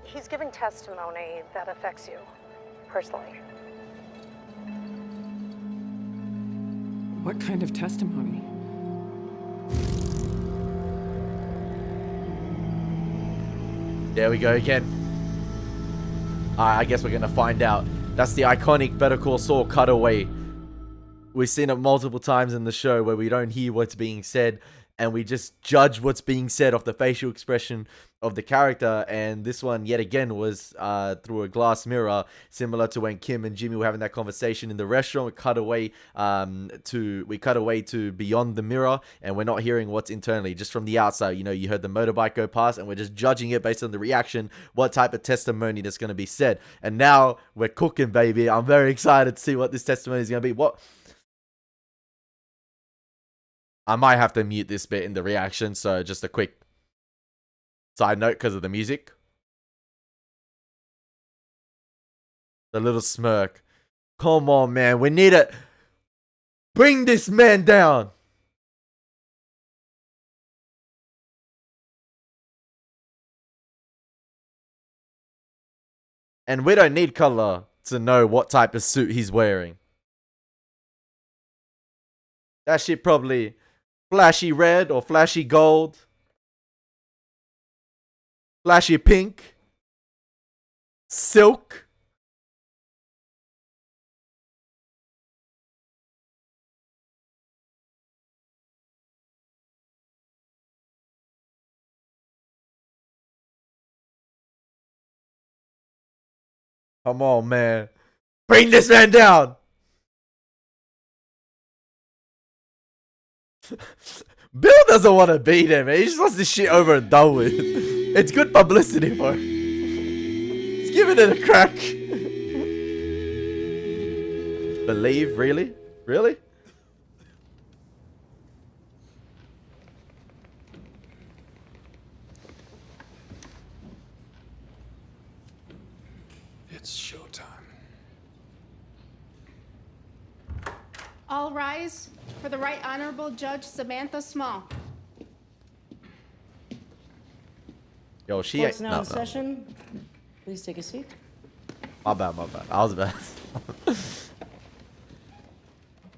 He's giving testimony that affects you, personally. What kind of testimony? There we go again. I guess we're gonna find out. That's the iconic Better Call Saul cutaway. We've seen it multiple times in the show where we don't hear what's being said, and we just judge what's being said off the facial expression of the character. And this one, yet again, was through a glass mirror, similar to when Kim and Jimmy were having that conversation in the restaurant. We cut away to beyond the mirror, and we're not hearing what's internally, just from the outside. You know, you heard the motorbike go past, and we're just judging it based on the reaction, what type of testimony that's going to be said. And now we're cooking, baby. I'm very excited to see what this testimony is going to be. What? I might have to mute this bit in the reaction, so just a quick side note because of the music. The little smirk. Come on, man. We need it. Bring this man down. And we don't need color to know what type of suit he's wearing. That shit probably flashy red or flashy gold. Flashy pink. Silk. Come on, man. Bring this man down. Bill doesn't want to beat him, man. He just wants this shit over and done with. It's good publicity for him. He's giving it a crack. Believe? Really? Really? It's showtime. All rise for the Right Honorable Judge Samantha Small. Yo, she Court's ain't. now No, in session. Please take a seat. My bad, my bad. I was bad.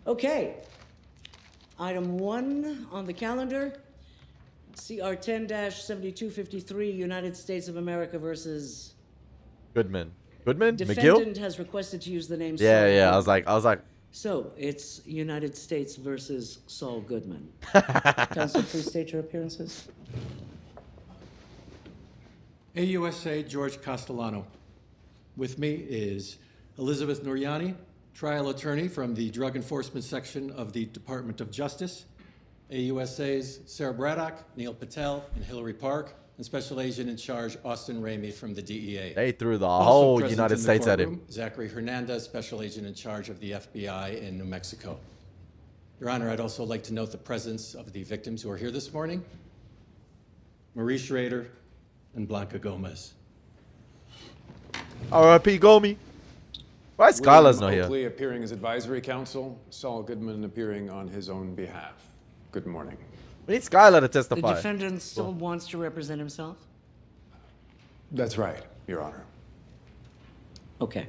Okay. Item 1 on the calendar, CR 10-7253, United States of America versus Goodman. Goodman? defendant McGill? has requested to use the name Yeah, Saul yeah. Goodman. I was like. So, it's United States versus Saul Goodman. Counsel, please state your appearances. AUSA George Castellano. With me is Elizabeth Nouriani, trial attorney from the Drug Enforcement Section of the Department of Justice. AUSA's Sarah Braddock, Neil Patel, and Hillary Park, and Special Agent in Charge Austin Ramey from the DEA. They threw the Also whole present United in the States at him. courtroom, Zachary Hernandez, Special Agent in Charge of the FBI in New Mexico. Your Honor, I'd also like to note the presence of the victims who are here this morning, Marie Schrader and Blanca Gomez. R.I.P. Gomi. Why is Skylar's not here? Oakley appearing as advisory counsel, Saul Goodman appearing on his own behalf. Good morning. We need Skylar to The testify. defendant still wants to represent himself? That's right, Your Honor. Okay.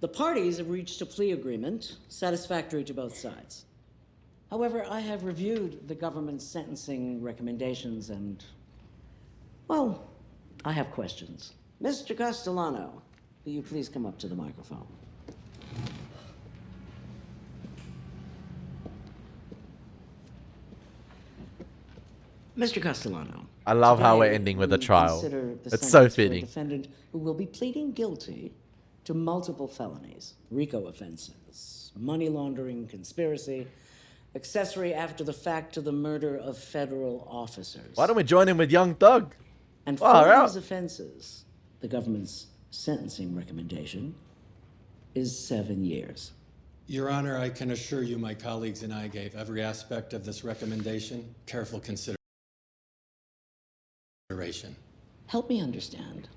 The parties have reached a plea agreement satisfactory to both sides. However, I have reviewed the government's sentencing recommendations and, well, I have questions. Mr. Castellano, will you please come up to the microphone? Mr. Castellano. I love how we're today ending with a we trial. consider the It's so sentence for a fitting. defendant who will be pleading guilty to multiple felonies, RICO offenses, money laundering, conspiracy, accessory after the fact to the murder of federal officers. Why don't we join him with Young Thug? And Far for out. these offenses, the government's sentencing recommendation is 7 years. Your Honor, I can assure you my colleagues and I gave every aspect of this recommendation careful consideration. Help me understand.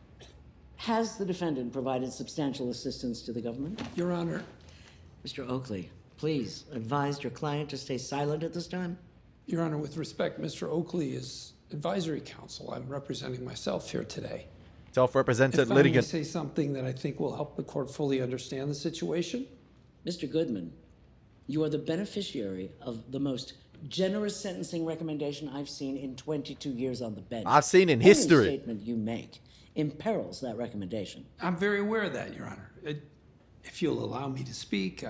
Has the defendant provided substantial assistance to the government? Your Honor. Mr. Oakley, please advise your client to stay silent at this time. Your Honor, with respect, Mr. Oakley is advisory counsel. I'm representing myself here today. Self-represented If I may litigant. say something that I think will help the court fully understand the situation. Mr. Goodman, you are the beneficiary of the most generous sentencing recommendation I've seen in 22 years on the bench. I've seen in Any history. statement you make imperils that recommendation. I'm very aware of that, Your Honor. If you'll allow me to speak,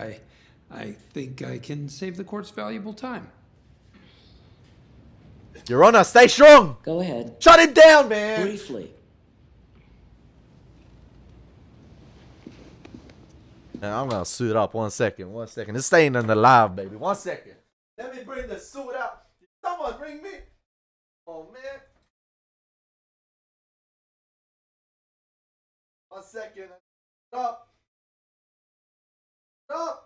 I think I can save the court's valuable time. Your Honor, stay strong. Go ahead. Shut him down, man. Briefly. Now, I'm gonna suit up. 1 second. 1 second. It's staying in the live, baby. 1 second. Let me bring the suit out. Someone bring me. Oh man. 1 second. Stop. Stop.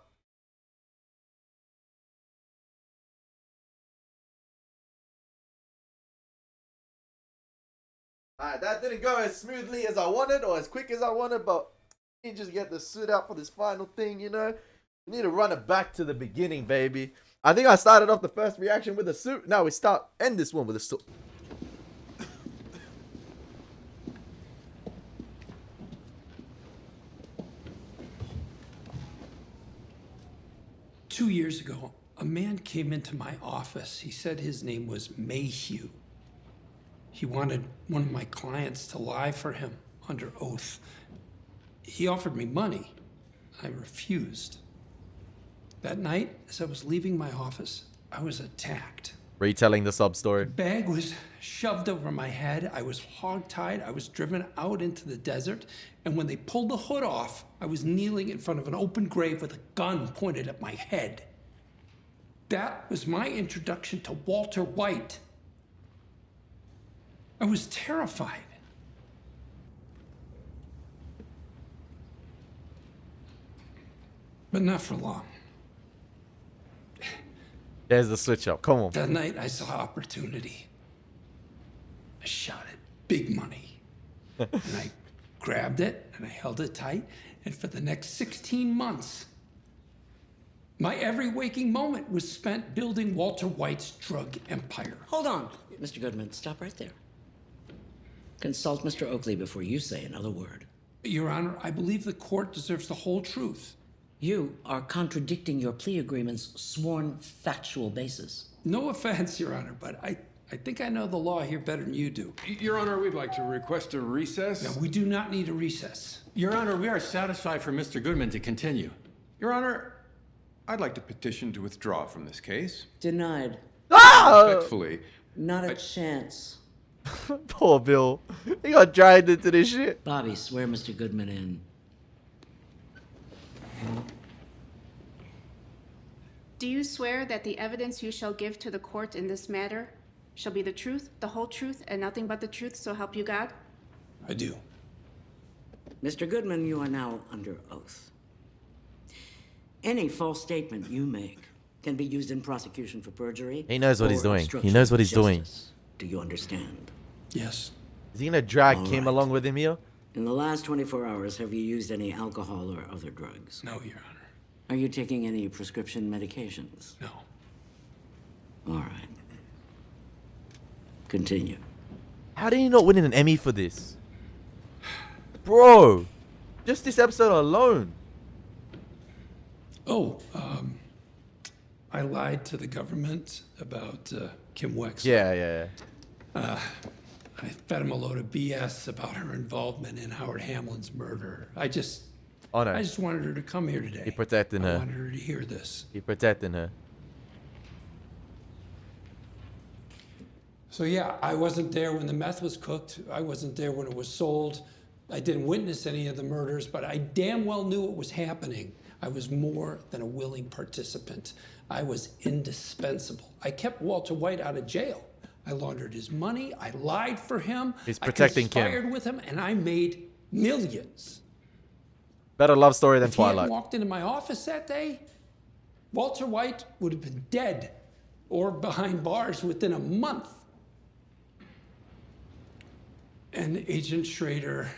Alright, that didn't go as smoothly as I wanted or as quick as I wanted, but you just get the suit out for this final thing, you know? You need to run it back to the beginning, baby. I think I started off the first reaction with the suit. Now we end this one with the suit. 2 years ago, a man came into my office. He said his name was Mayhew. He wanted one of my clients to lie for him under oath. He offered me money. I refused. That night, as I was leaving my office, I was attacked. Retelling the sub story. The bag was shoved over my head. I was hogtied. I was driven out into the desert. And when they pulled the hood off, I was kneeling in front of an open grave with a gun pointed at my head. That was my introduction to Walter White. I was terrified. But not for long. There's the switch up. Come on. That night, I saw opportunity. I shot it. Big money. And I grabbed it, and I held it tight. And for the next 16 months, my every waking moment was spent building Walter White's drug empire. Hold on, Mr. Goodman. Stop right there. Consult Mr. Oakley before you say another word. Your Honor, I believe the court deserves the whole truth. You are contradicting your plea agreement's sworn factual basis. No offense, Your Honor, but I think I know the law here better than you do. Your Honor, we'd like to request a recess. No, we do not need a recess. Your Honor, we are satisfied for Mr. Goodman to continue. Your Honor, I'd like to petition to withdraw from this case. Denied. Respectfully. Not a chance. Poor Bill. He got dragged into this shit. Bobby, swear Mr. Goodman in. Do you swear that the evidence you shall give to the court in this matter shall be the truth, the whole truth, and nothing but the truth, so help you God? I do. Mr. Goodman, you are now under oath. Any false statement you make can be used in prosecution for perjury. He knows what he's or doing. He obstruction knows what of he's doing. justice. Do you understand? Yes. Is he gonna drag All Kim right. along with him here? In the last 24 hours, have you used any alcohol or other drugs? No, Your Honor. Are you taking any prescription medications? No. All right. Continue. How did he not win an Emmy for this? Bro, just this episode alone. Oh, I lied to the government about Kim Wexler. Yeah. I fed him a load of BS about her involvement in Howard Hamlin's murder. I just wanted her to come here today. He protecting I her. wanted her to hear this. He protecting her. So yeah, I wasn't there when the meth was cooked. I wasn't there when it was sold. I didn't witness any of the murders, but I damn well knew what was happening. I was more than a willing participant. I was indispensable. I kept Walter White out of jail. I laundered his money. I lied for him. He's protecting Kim. I conspired with him, and I made millions. Better love story than If he hadn't Twilight. walked into my office that day, Walter White would have been dead or behind bars within a month. And Agent Schrader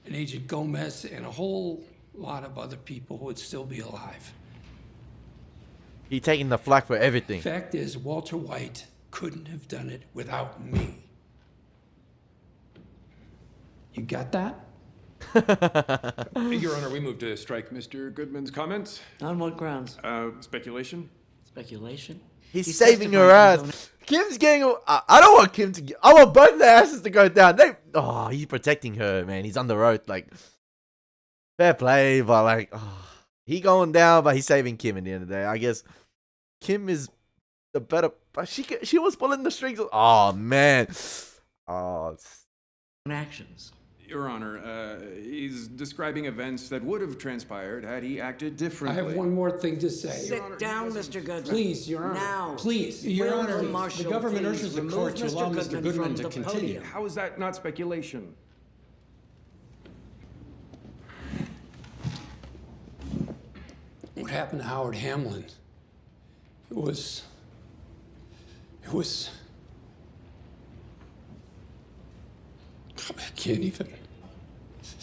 and Agent Gomez and a whole lot of other people would still be alive. He taking the flak for everything. Fact is, Walter White couldn't have done it without me. You got that? Your Honor, we move to strike Mr. Goodman's comments. On what grounds? Speculation. Speculation? He's saving her ass. Kim's getting. I don't want Kim to get. I want both their asses to go down. He's protecting her, man. He's on the road. Like, fair play, but like, He going down, but he's saving Kim at the end of the day. I guess Kim is the better. But she was pulling the strings. Oh man. Oh. Actions. Your Honor, he's describing events that would have transpired had he acted differently. I have one more thing to say. Sit down, Mr. Goodman. Please, Your Honor. Now. Please. Your Will Honor, the marshal the government please urges the remove court to allow Mr. Goodman from to the continue. podium? How is that not speculation? What happened to Howard Hamlin? It was. I can't even.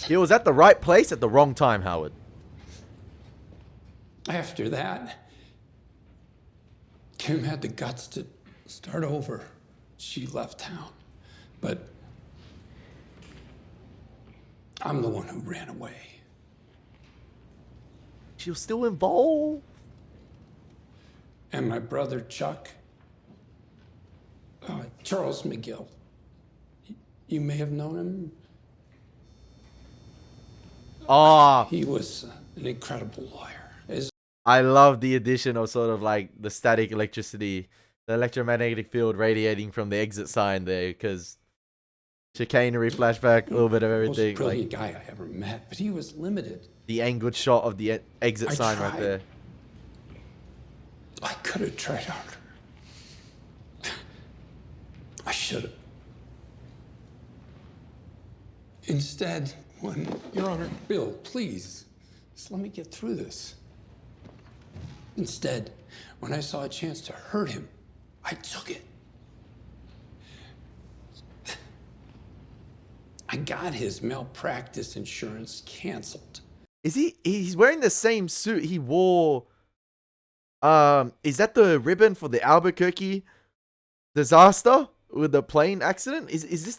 He was at the right place at the wrong time, Howard. After that, Kim had the guts to start over. She left town. But I'm the one who ran away. She was still involved. And my brother Chuck, Charles McGill. You may have known him. Oh, He was an incredible lawyer. I love the addition of sort of like the static electricity, the electromagnetic field radiating from the exit sign there, because chicanery flashback, a little bit of everything. Most brilliant guy I ever met, but he was limited. The angled shot of the exit sign right there. I could have tried harder. I should have. Instead, when... Your Honor. Bill, please. Just let me get through this. Instead, when I saw a chance to hurt him, I took it. I got his malpractice insurance canceled. He's wearing the same suit he wore. Is that the ribbon for the Albuquerque disaster with the plane accident? Is this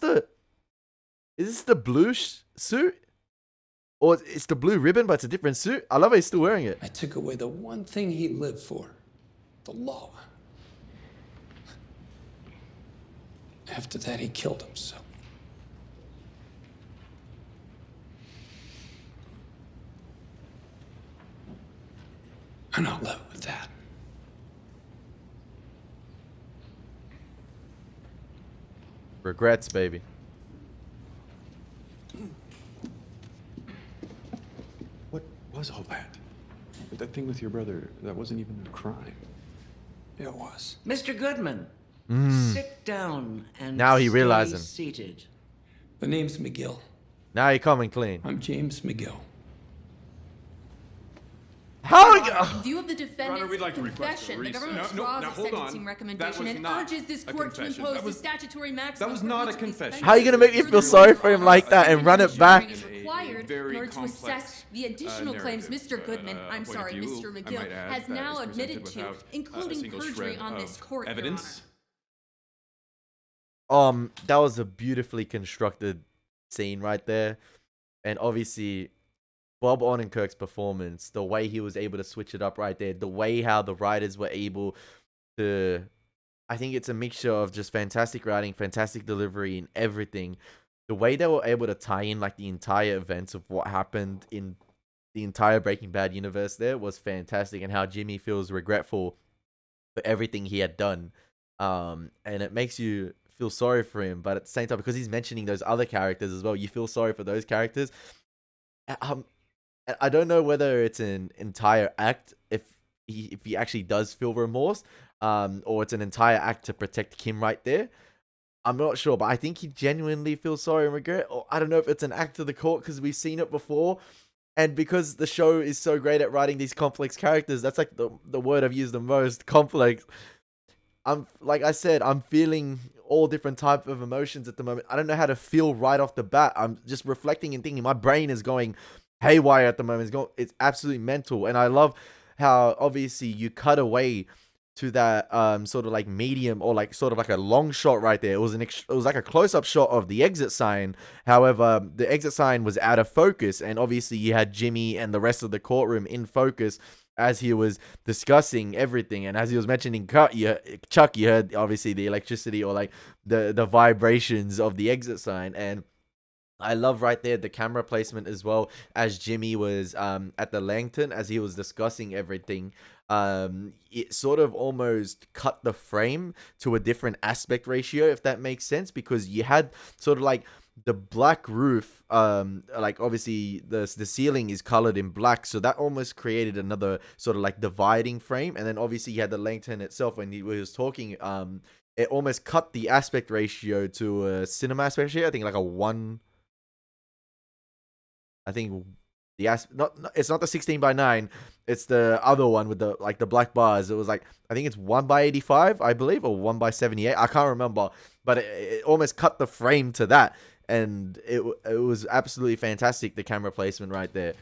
the blue suit? Or it's the blue ribbon, but it's a different suit? I love how he's still wearing it. I took away the one thing he lived for, the law. After that, he killed himself. And I'll live with that. Regrets, baby. What was all that? That thing with your brother, that wasn't even a crime. It was. Mr. Goodman, sit down and Now he stay realizing. seated. The name's McGill. Now he coming clean. I'm James McGill. How In view of the defendant's we'd like to request a confession, the recess. government No, withdraws now, its hold on. sentencing That recommendation was and not urges this a court to confession. impose That was- the statutory maximum. that was for not each a of these confession. How are you gonna make me feel sorry for him like that and run it back? is required in very order to assess complex, the additional claims narrative, Mr. Goodman, I'm point of sorry, view, Mr. I McGill, might add, has that now is presented admitted to, without a including single perjury shred on of this court, evidence. That was a beautifully constructed scene right there. And obviously, Bob Odenkirk's performance, the way he was able to switch it up right there, the way how the writers were able to... I think it's a mixture of just fantastic writing, fantastic delivery, and everything. The way they were able to tie in like the entire events of what happened in the entire Breaking Bad universe there was fantastic, and how Jimmy feels regretful for everything he had done. And it makes you feel sorry for him, but at the same time, because he's mentioning those other characters as well, you feel sorry for those characters. I don't know whether it's an entire act if he actually does feel remorse, or it's an entire act to protect Kim right there. I'm not sure, but I think he genuinely feels sorry and regret. Or I don't know if it's an act to the court because we've seen it before, and because the show is so great at writing these complex characters, that's like the word I've used the most, complex. Like I said, I'm feeling all different type of emotions at the moment. I don't know how to feel right off the bat. I'm just reflecting and thinking. My brain is going haywire at the moment. It's absolutely mental. And I love how obviously you cut away to that sort of like medium or like sort of like a long shot right there. It was like a close-up shot of the exit sign. However, the exit sign was out of focus, and obviously you had Jimmy and the rest of the courtroom in focus as he was discussing everything. And as he was mentioning Chuck, you heard obviously the electricity or like the vibrations of the exit sign. And I love right there the camera placement as well, as Jimmy was at the Langton, as he was discussing everything. It sort of almost cut the frame to a different aspect ratio, if that makes sense, because you had sort of like the black roof, like obviously the ceiling is colored in black, so that almost created another sort of like dividing frame. And then obviously you had the Langton itself when he was talking, it almost cut the aspect ratio to a cinema aspect ratio. I think like a 1. I think not it's not the 16:9. It's the other one with the like the black bars. It was like, I think it's 1/85, I believe, or 1/78. I can't remember, but it almost cut the frame to that, and it was absolutely fantastic, the camera placement right there.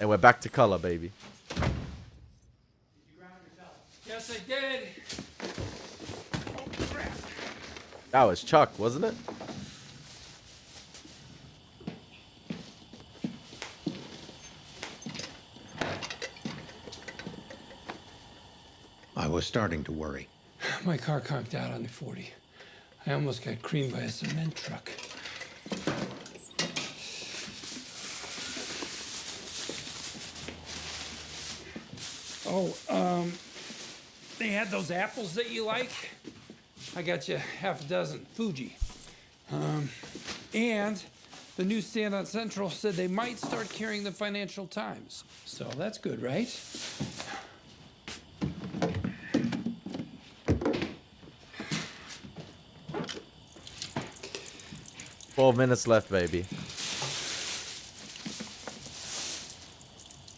And we're back to color, baby. Yes, I did. Oh, crap. That was Chuck, wasn't it? I was starting to worry. My car conked out on the 40. I almost got creamed by a cement truck. Oh, they had those apples that you like? I got you half a dozen, Fuji. And the newsstand on Central said they might start carrying the Financial Times. So that's good, right? 12 minutes left, baby.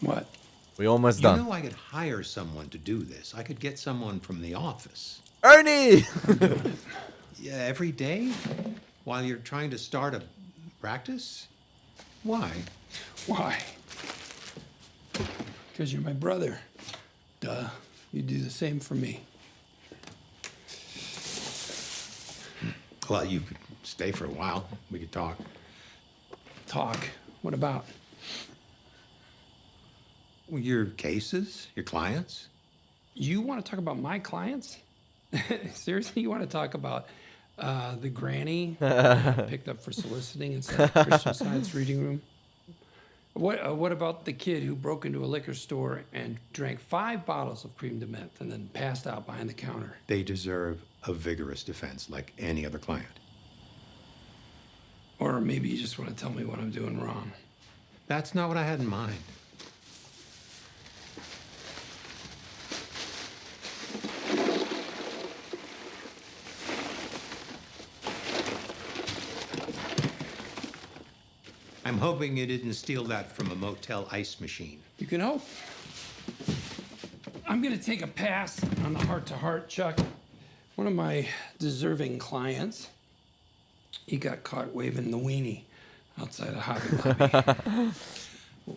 What? We almost done. You know, I could hire someone to do this. I could get someone from the office. Ernie! Yeah, every day? While you're trying to start a practice? Why? Why? Because you're my brother. Duh. You do the same for me. Well, you could stay for a while. We could talk. Talk? What about? Well, your cases? Your clients? You want to talk about my clients? Seriously, you want to talk about the granny picked up for soliciting inside the Christian Science reading room? What about the kid who broke into a liquor store and drank 5 bottles of cream de menthe and then passed out behind the counter? They deserve a vigorous defense like any other client. Or maybe you just want to tell me what I'm doing wrong. That's not what I had in mind. I'm hoping you didn't steal that from a motel ice machine. You can hope. I'm gonna take a pass on the heart-to-heart, Chuck. One of my deserving clients, he got caught waving the weenie outside a Hobby Lobby.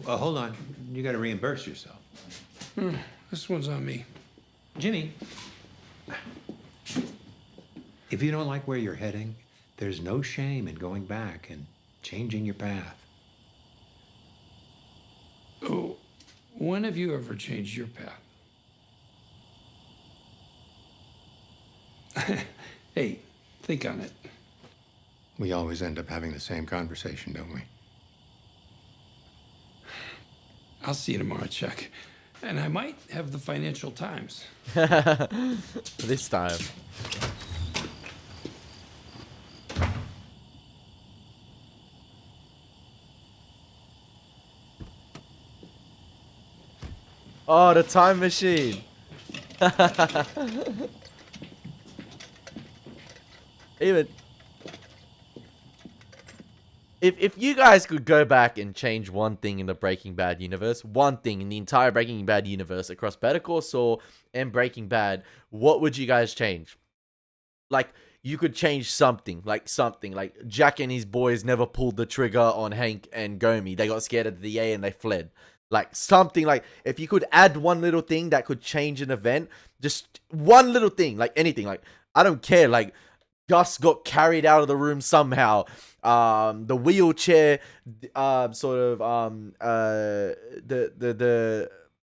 Hold on. You got to reimburse yourself. This one's on me. Jimmy, if you don't like where you're heading, there's no shame in going back and changing your path. Oh, when have you ever changed your path? Hey, think on it. We always end up having the same conversation, don't we? I'll see you tomorrow, Chuck. And I might have the Financial Times. This time. Oh, the time machine. Even if you guys could go back and change one thing in the Breaking Bad universe, one thing in the entire Breaking Bad universe across Better Call Saul and Breaking Bad, what would you guys change? Like, you could change something like Jack and his boys never pulled the trigger on Hank and Gomi. They got scared of the DA and they fled. Like, something like, if you could add one little thing that could change an event, just one little thing, like anything, like, I don't care, like, Gus got carried out of the room somehow. The wheelchair, the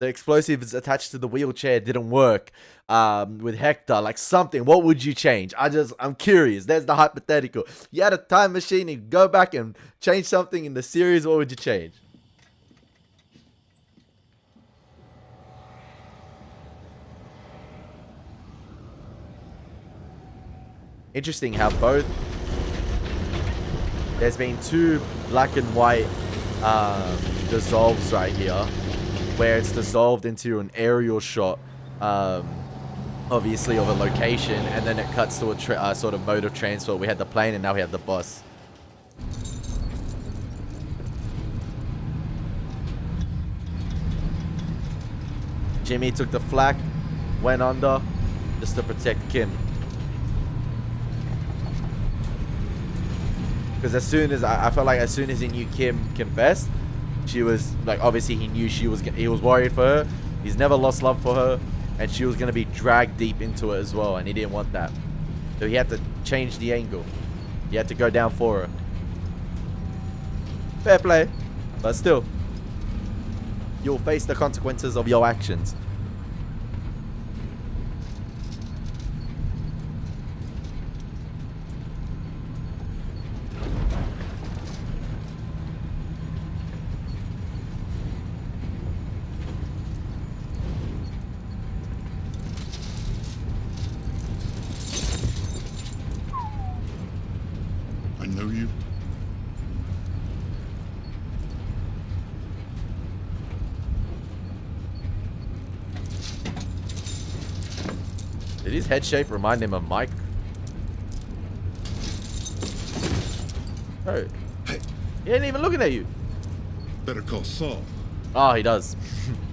The explosives attached to the wheelchair didn't work with Hector, like something. What would you change? I'm curious. There's the hypothetical. You had a time machine, you go back and change something in the series, what would you change? Interesting how both, there's been two black and white dissolves right here, where it's dissolved into an aerial shot, obviously of a location, and then it cuts to a sort of mode of transfer. We had the plane and now we have the bus. Jimmy took the flak, went under, just to protect Kim. Because as soon as I felt like as soon as he knew Kim confessed, she was like, obviously he knew he was worried for her. He's never lost love for her, and she was gonna be dragged deep into it as well, and he didn't want that. So he had to change the angle. He had to go down for her. Fair play, but still, you'll face the consequences of your actions. I know you. Did his head shape remind him of Mike? Oh. Hey. He ain't even looking at you. Better call Saul. Oh, he does.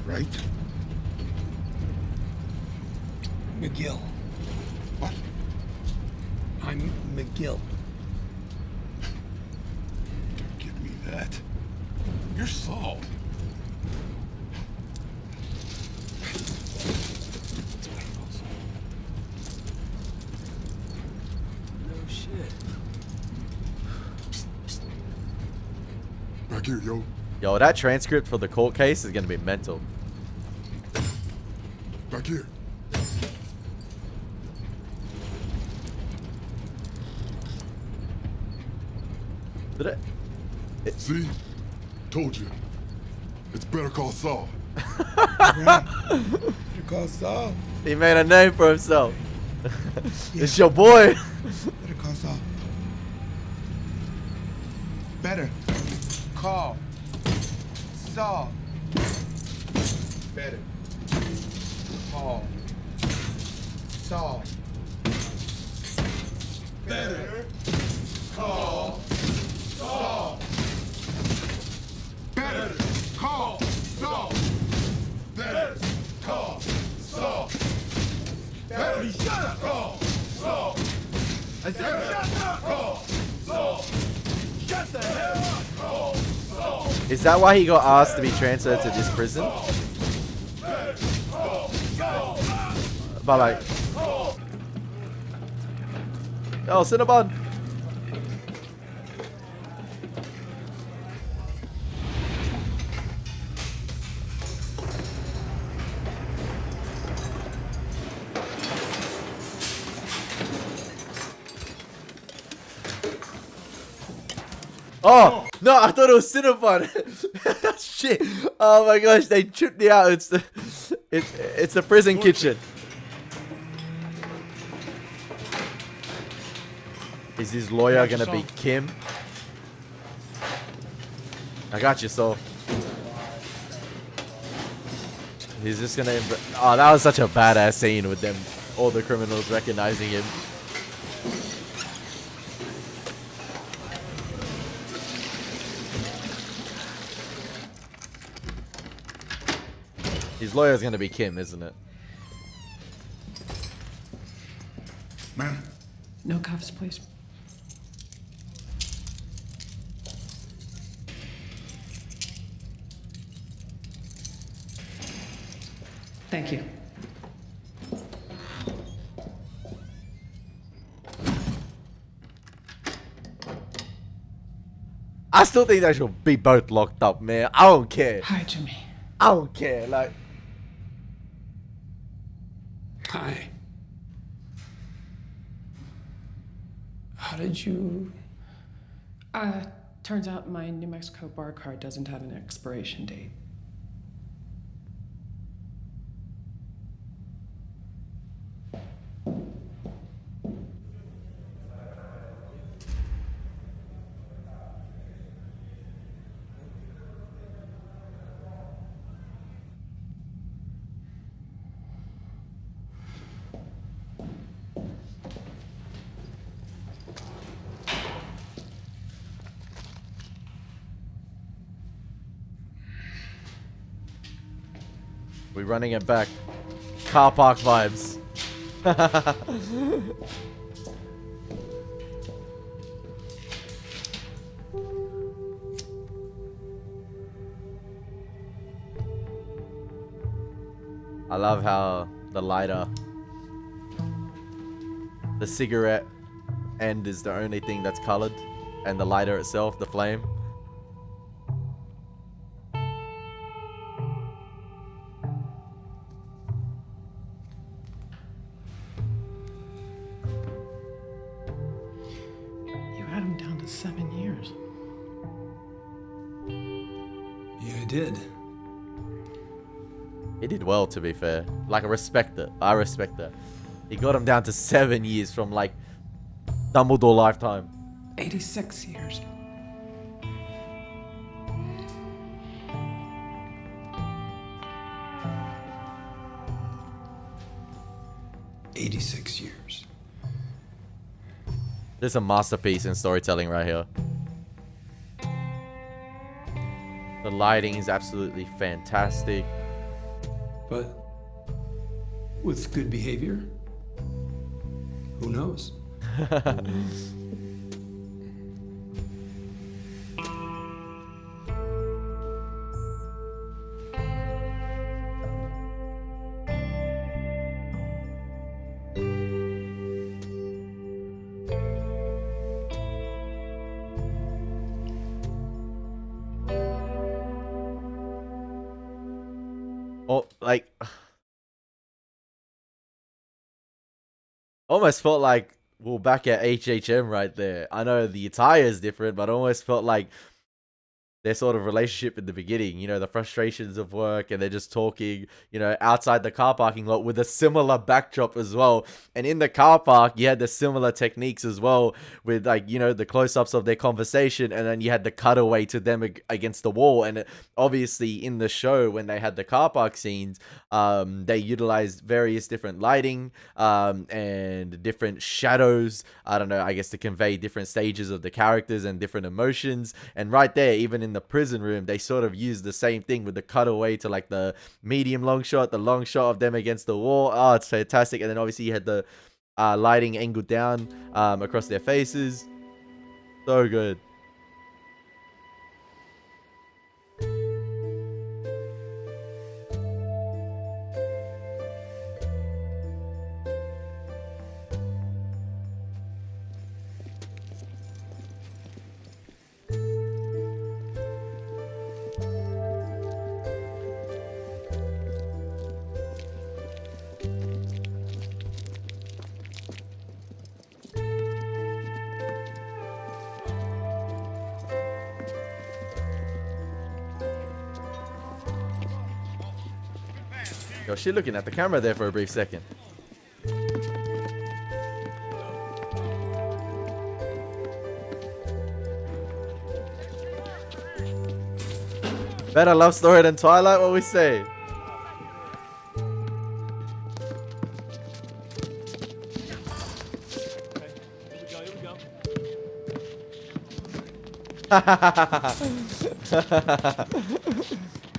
Right? McGill. What? I'm McGill. Don't give me that. You're Saul. No shit. Back here, yo. Yo, that transcript for the court case is gonna be mental. Back here. Did it? See? Told you. It's Better Call Saul. Better Call Saul. He made a name for himself. It's your boy. Better Call Saul. Better Call Saul. Better Call Saul. Better Call Saul. Better Call Saul. Better Call Saul. Better shut up. Call Saul. I said shut up. Call Saul. Shut the hell up. Call Saul. Is that why he got asked to be transferred to this prison? Bye bye. Oh, Cinnabon. Oh no! I thought it was Cinnabon. Shit! Oh my gosh! They tripped me out. It's the prison kitchen. Is his lawyer gonna be Kim? I got you, so. He's just gonna. Oh, that was such a badass scene with them, all the criminals recognizing him. His lawyer's gonna be Kim, isn't it? Man. No cuffs, please. Thank you. I still think they should be both locked up, man. I don't care. Hi, Jimmy. I don't care. Like, Hi. How did you... Turns out my New Mexico bar card doesn't have an expiration date. We're running it back. Car park vibes. I love how the lighter, the cigarette end is the only thing that's colored, and the lighter itself, the flame. You had him down to 7 years. Yeah, I did. He did well, to be fair. Like, I respect it. I respect that. He got him down to 7 years from, like, Dumbledore lifetime. 86 years. $86 There's a masterpiece in storytelling right here. The lighting is absolutely fantastic. But with good behavior, who knows? Oh, like, almost felt like we're back at HHM right there. I know the attire is different, but I almost felt like their sort of relationship in the beginning, you know, the frustrations of work, and they're just talking, you know, outside the car parking lot with a similar backdrop as well. And in the car park, you had the similar techniques as well with, like, you know, the close-ups of their conversation, and then you had the cutaway to them against the wall. And obviously in the show, when they had the car park scenes, they utilized various different lighting and different shadows, I don't know, I guess to convey different stages of the characters and different emotions. And right there, even in the prison room, they sort of used the same thing with the cutaway to, like, the medium long shot, the long shot of them against the wall. Oh, it's fantastic. And then obviously you had the lighting angled down across their faces. So good. Yo, she looking at the camera there for a brief second. Better love story than Twilight, what we say?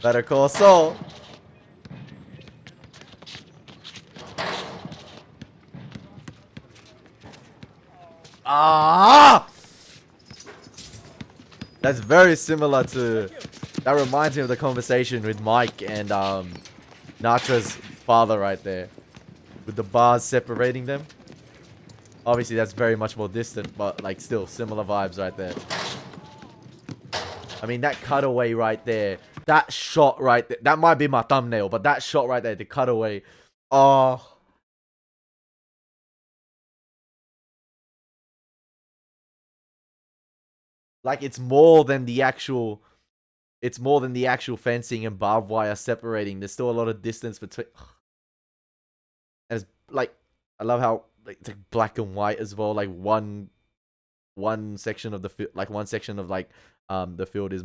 Better Call Saul. Ah! That's very similar to... That reminds me of the conversation with Mike and Natra's father right there. With the bars separating them. Obviously, that's very much more distant, but, like, still similar vibes right there. I mean, that cutaway right there. That shot right there. That might be my thumbnail, but that shot right there, the cutaway. Oh... Like it's more than the actual fencing and barbed wire separating. There's still a lot of distance between. And it's like, I love how like it's like black and white as well. Like one section of the field, like one section of like the field is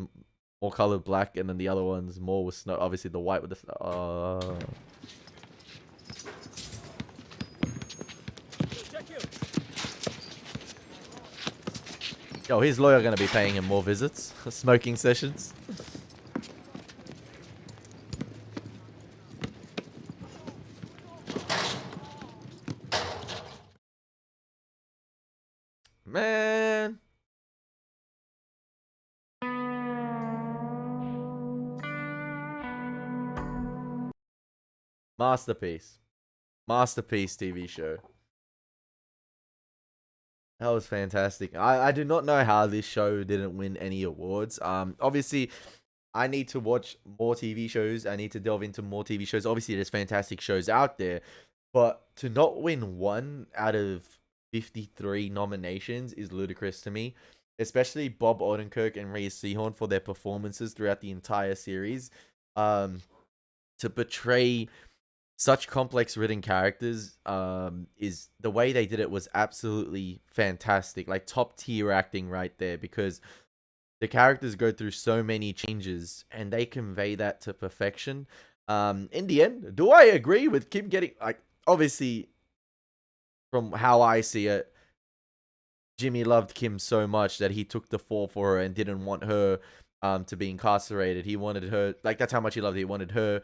more colored black, and then the other one's more with snow. Obviously, the white with the snow. Yo, his lawyer gonna be paying him more visits, smoking sessions. Man. Masterpiece. Masterpiece TV show. That was fantastic. I do not know how this show didn't win any awards. Obviously, I need to watch more TV shows. I need to delve into more TV shows. Obviously, there's fantastic shows out there. But to not win 1 out of 53 nominations is ludicrous to me. Especially Bob Odenkirk and Rhea Seehorn for their performances throughout the entire series. To portray such complex written characters, is the way they did it was absolutely fantastic. Like top tier acting right there, because the characters go through so many changes and they convey that to perfection. In the end, do I agree with Kim getting, like, obviously from how I see it, Jimmy loved Kim so much that he took the fall for her and didn't want her to be incarcerated. He wanted her, like, that's how much he loved her. He wanted her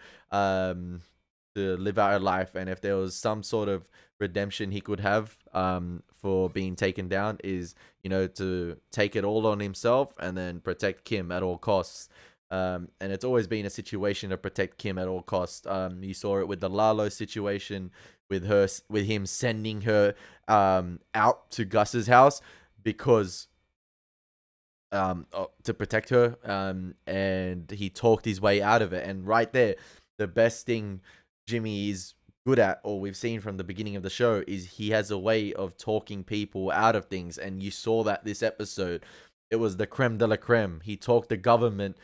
to live out her life, and if there was some sort of redemption he could have for being taken down, is, you know, to take it all on himself and then protect Kim at all costs. And it's always been a situation to protect Kim at all costs. You saw it with the Lalo situation, with him sending her out to Gus's house because to protect her, and he talked his way out of it. And right there, the best thing Jimmy is good at, or we've seen from the beginning of the show, is he has a way of talking people out of things, and you saw that this episode. It was the creme de la creme. He talked the government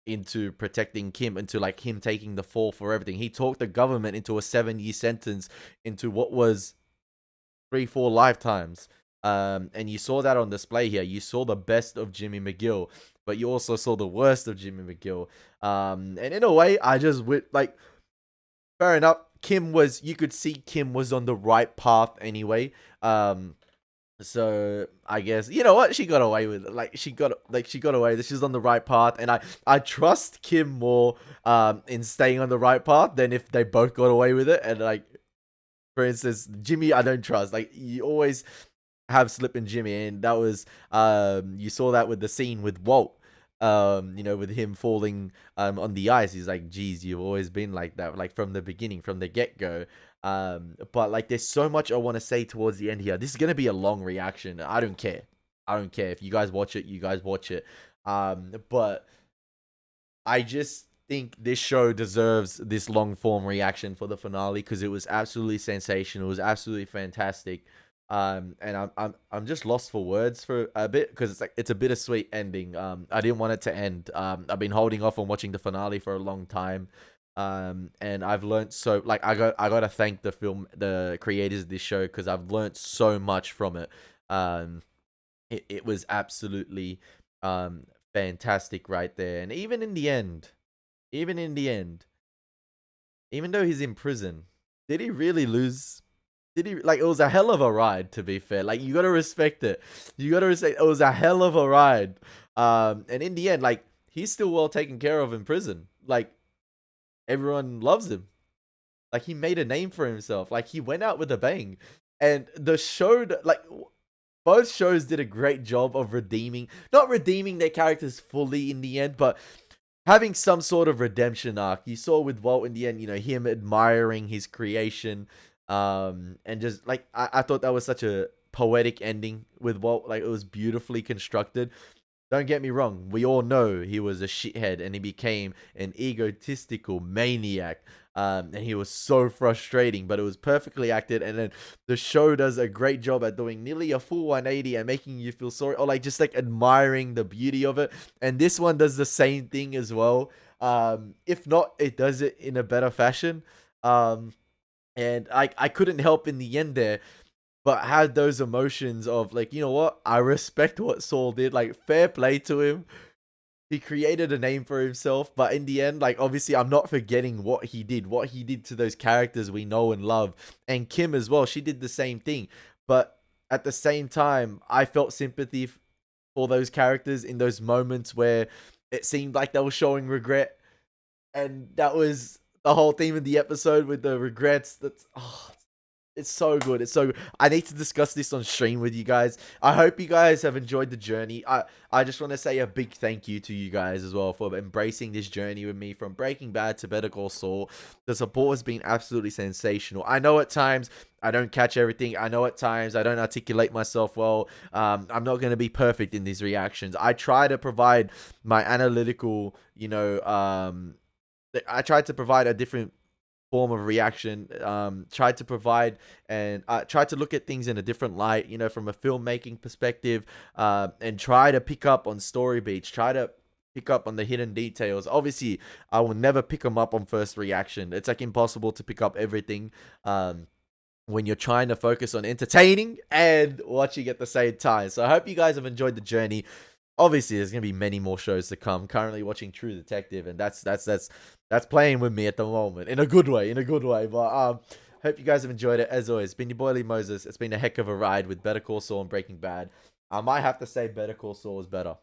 into protecting Kim, into like him taking the fall for everything. He talked the government into a 7-year sentence, into what was 3-4 lifetimes. And you saw that on display here. You saw the best of Jimmy McGill, but you also saw the worst of Jimmy McGill. And in a way, I just like, fair enough. You could see Kim was on the right path anyway. So I guess, you know what, she got away with it. She got away. She's on the right path, and I trust Kim more in staying on the right path than if they both got away with it. And like, for instance, Jimmy, I don't trust. Like, you always have Slip and Jimmy, and that was you saw that with the scene with Walt. You know, with him falling on the ice. He's like, geez, you've always been like that, like from the beginning, from the get-go. But like, there's so much I want to say towards the end here. This is gonna be a long reaction. I don't care if you guys watch it, you guys watch it. But I just think this show deserves this long form reaction for the finale, because it was absolutely sensational. It was absolutely fantastic. And I'm just lost for words for a bit, because it's a bittersweet ending. I didn't want it to end. I've been holding off on watching the finale for a long time. And I've learned so, like, I got to thank the creators of this show, because I've learned so much from it. It was absolutely fantastic right there. And even in the end, even though he's in prison, did he really lose? Like, it was a hell of a ride, to be fair. Like, you gotta respect it. It was a hell of a ride. And in the end, like, he's still well taken care of in prison. Like, everyone loves him. Like, he made a name for himself. Like, he went out with a bang. And the show, like, both shows did a great job of not redeeming their characters fully in the end, but having some sort of redemption arc. You saw with Walt in the end, you know, him admiring his creation. And just like, I thought that was such a poetic ending with Walt. Like, it was beautifully constructed. Don't get me wrong, we all know he was a shithead and he became an egotistical maniac. And he was so frustrating, but it was perfectly acted. And then the show does a great job at doing nearly a full 180 and making you feel sorry, or like just like admiring the beauty of it. And this one does the same thing as well. If not, it does it in a better fashion. And I couldn't help in the end there, but had those emotions of like, you know what? I respect what Saul did. Like, fair play to him. He created a name for himself, but in the end, like, obviously, I'm not forgetting what he did to those characters we know and love. And Kim as well, she did the same thing. But at the same time, I felt sympathy for those characters in those moments where it seemed like they were showing regret. And that was the whole theme of the episode with the regrets. That's, oh, it's so good. It's so good. I need to discuss this on stream with you guys. I hope you guys have enjoyed the journey. I just want to say a big thank you to you guys as well for embracing this journey with me from Breaking Bad to Better Call Saul. The support has been absolutely sensational. I know at times I don't catch everything. I know at times I don't articulate myself well. I'm not going to be perfect in these reactions. I try to provide my analytical, I tried to provide a different form of reaction, tried to provide and tried to look at things in a different light, from a filmmaking perspective, and try to pick up on story beats, try to pick up on the hidden details. Obviously, I will never pick them up on first reaction. It's like impossible to pick up everything when you're trying to focus on entertaining and watching at the same time. So I hope you guys have enjoyed the journey. Obviously, there's gonna be many more shows to come. Currently watching True Detective, and that's playing with me at the moment in a good way. But hope you guys have enjoyed it. As always, it's been your boy Elie Moses. It's been a heck of a ride with Better Call Saul and Breaking Bad. I might have to say Better Call Saul is better.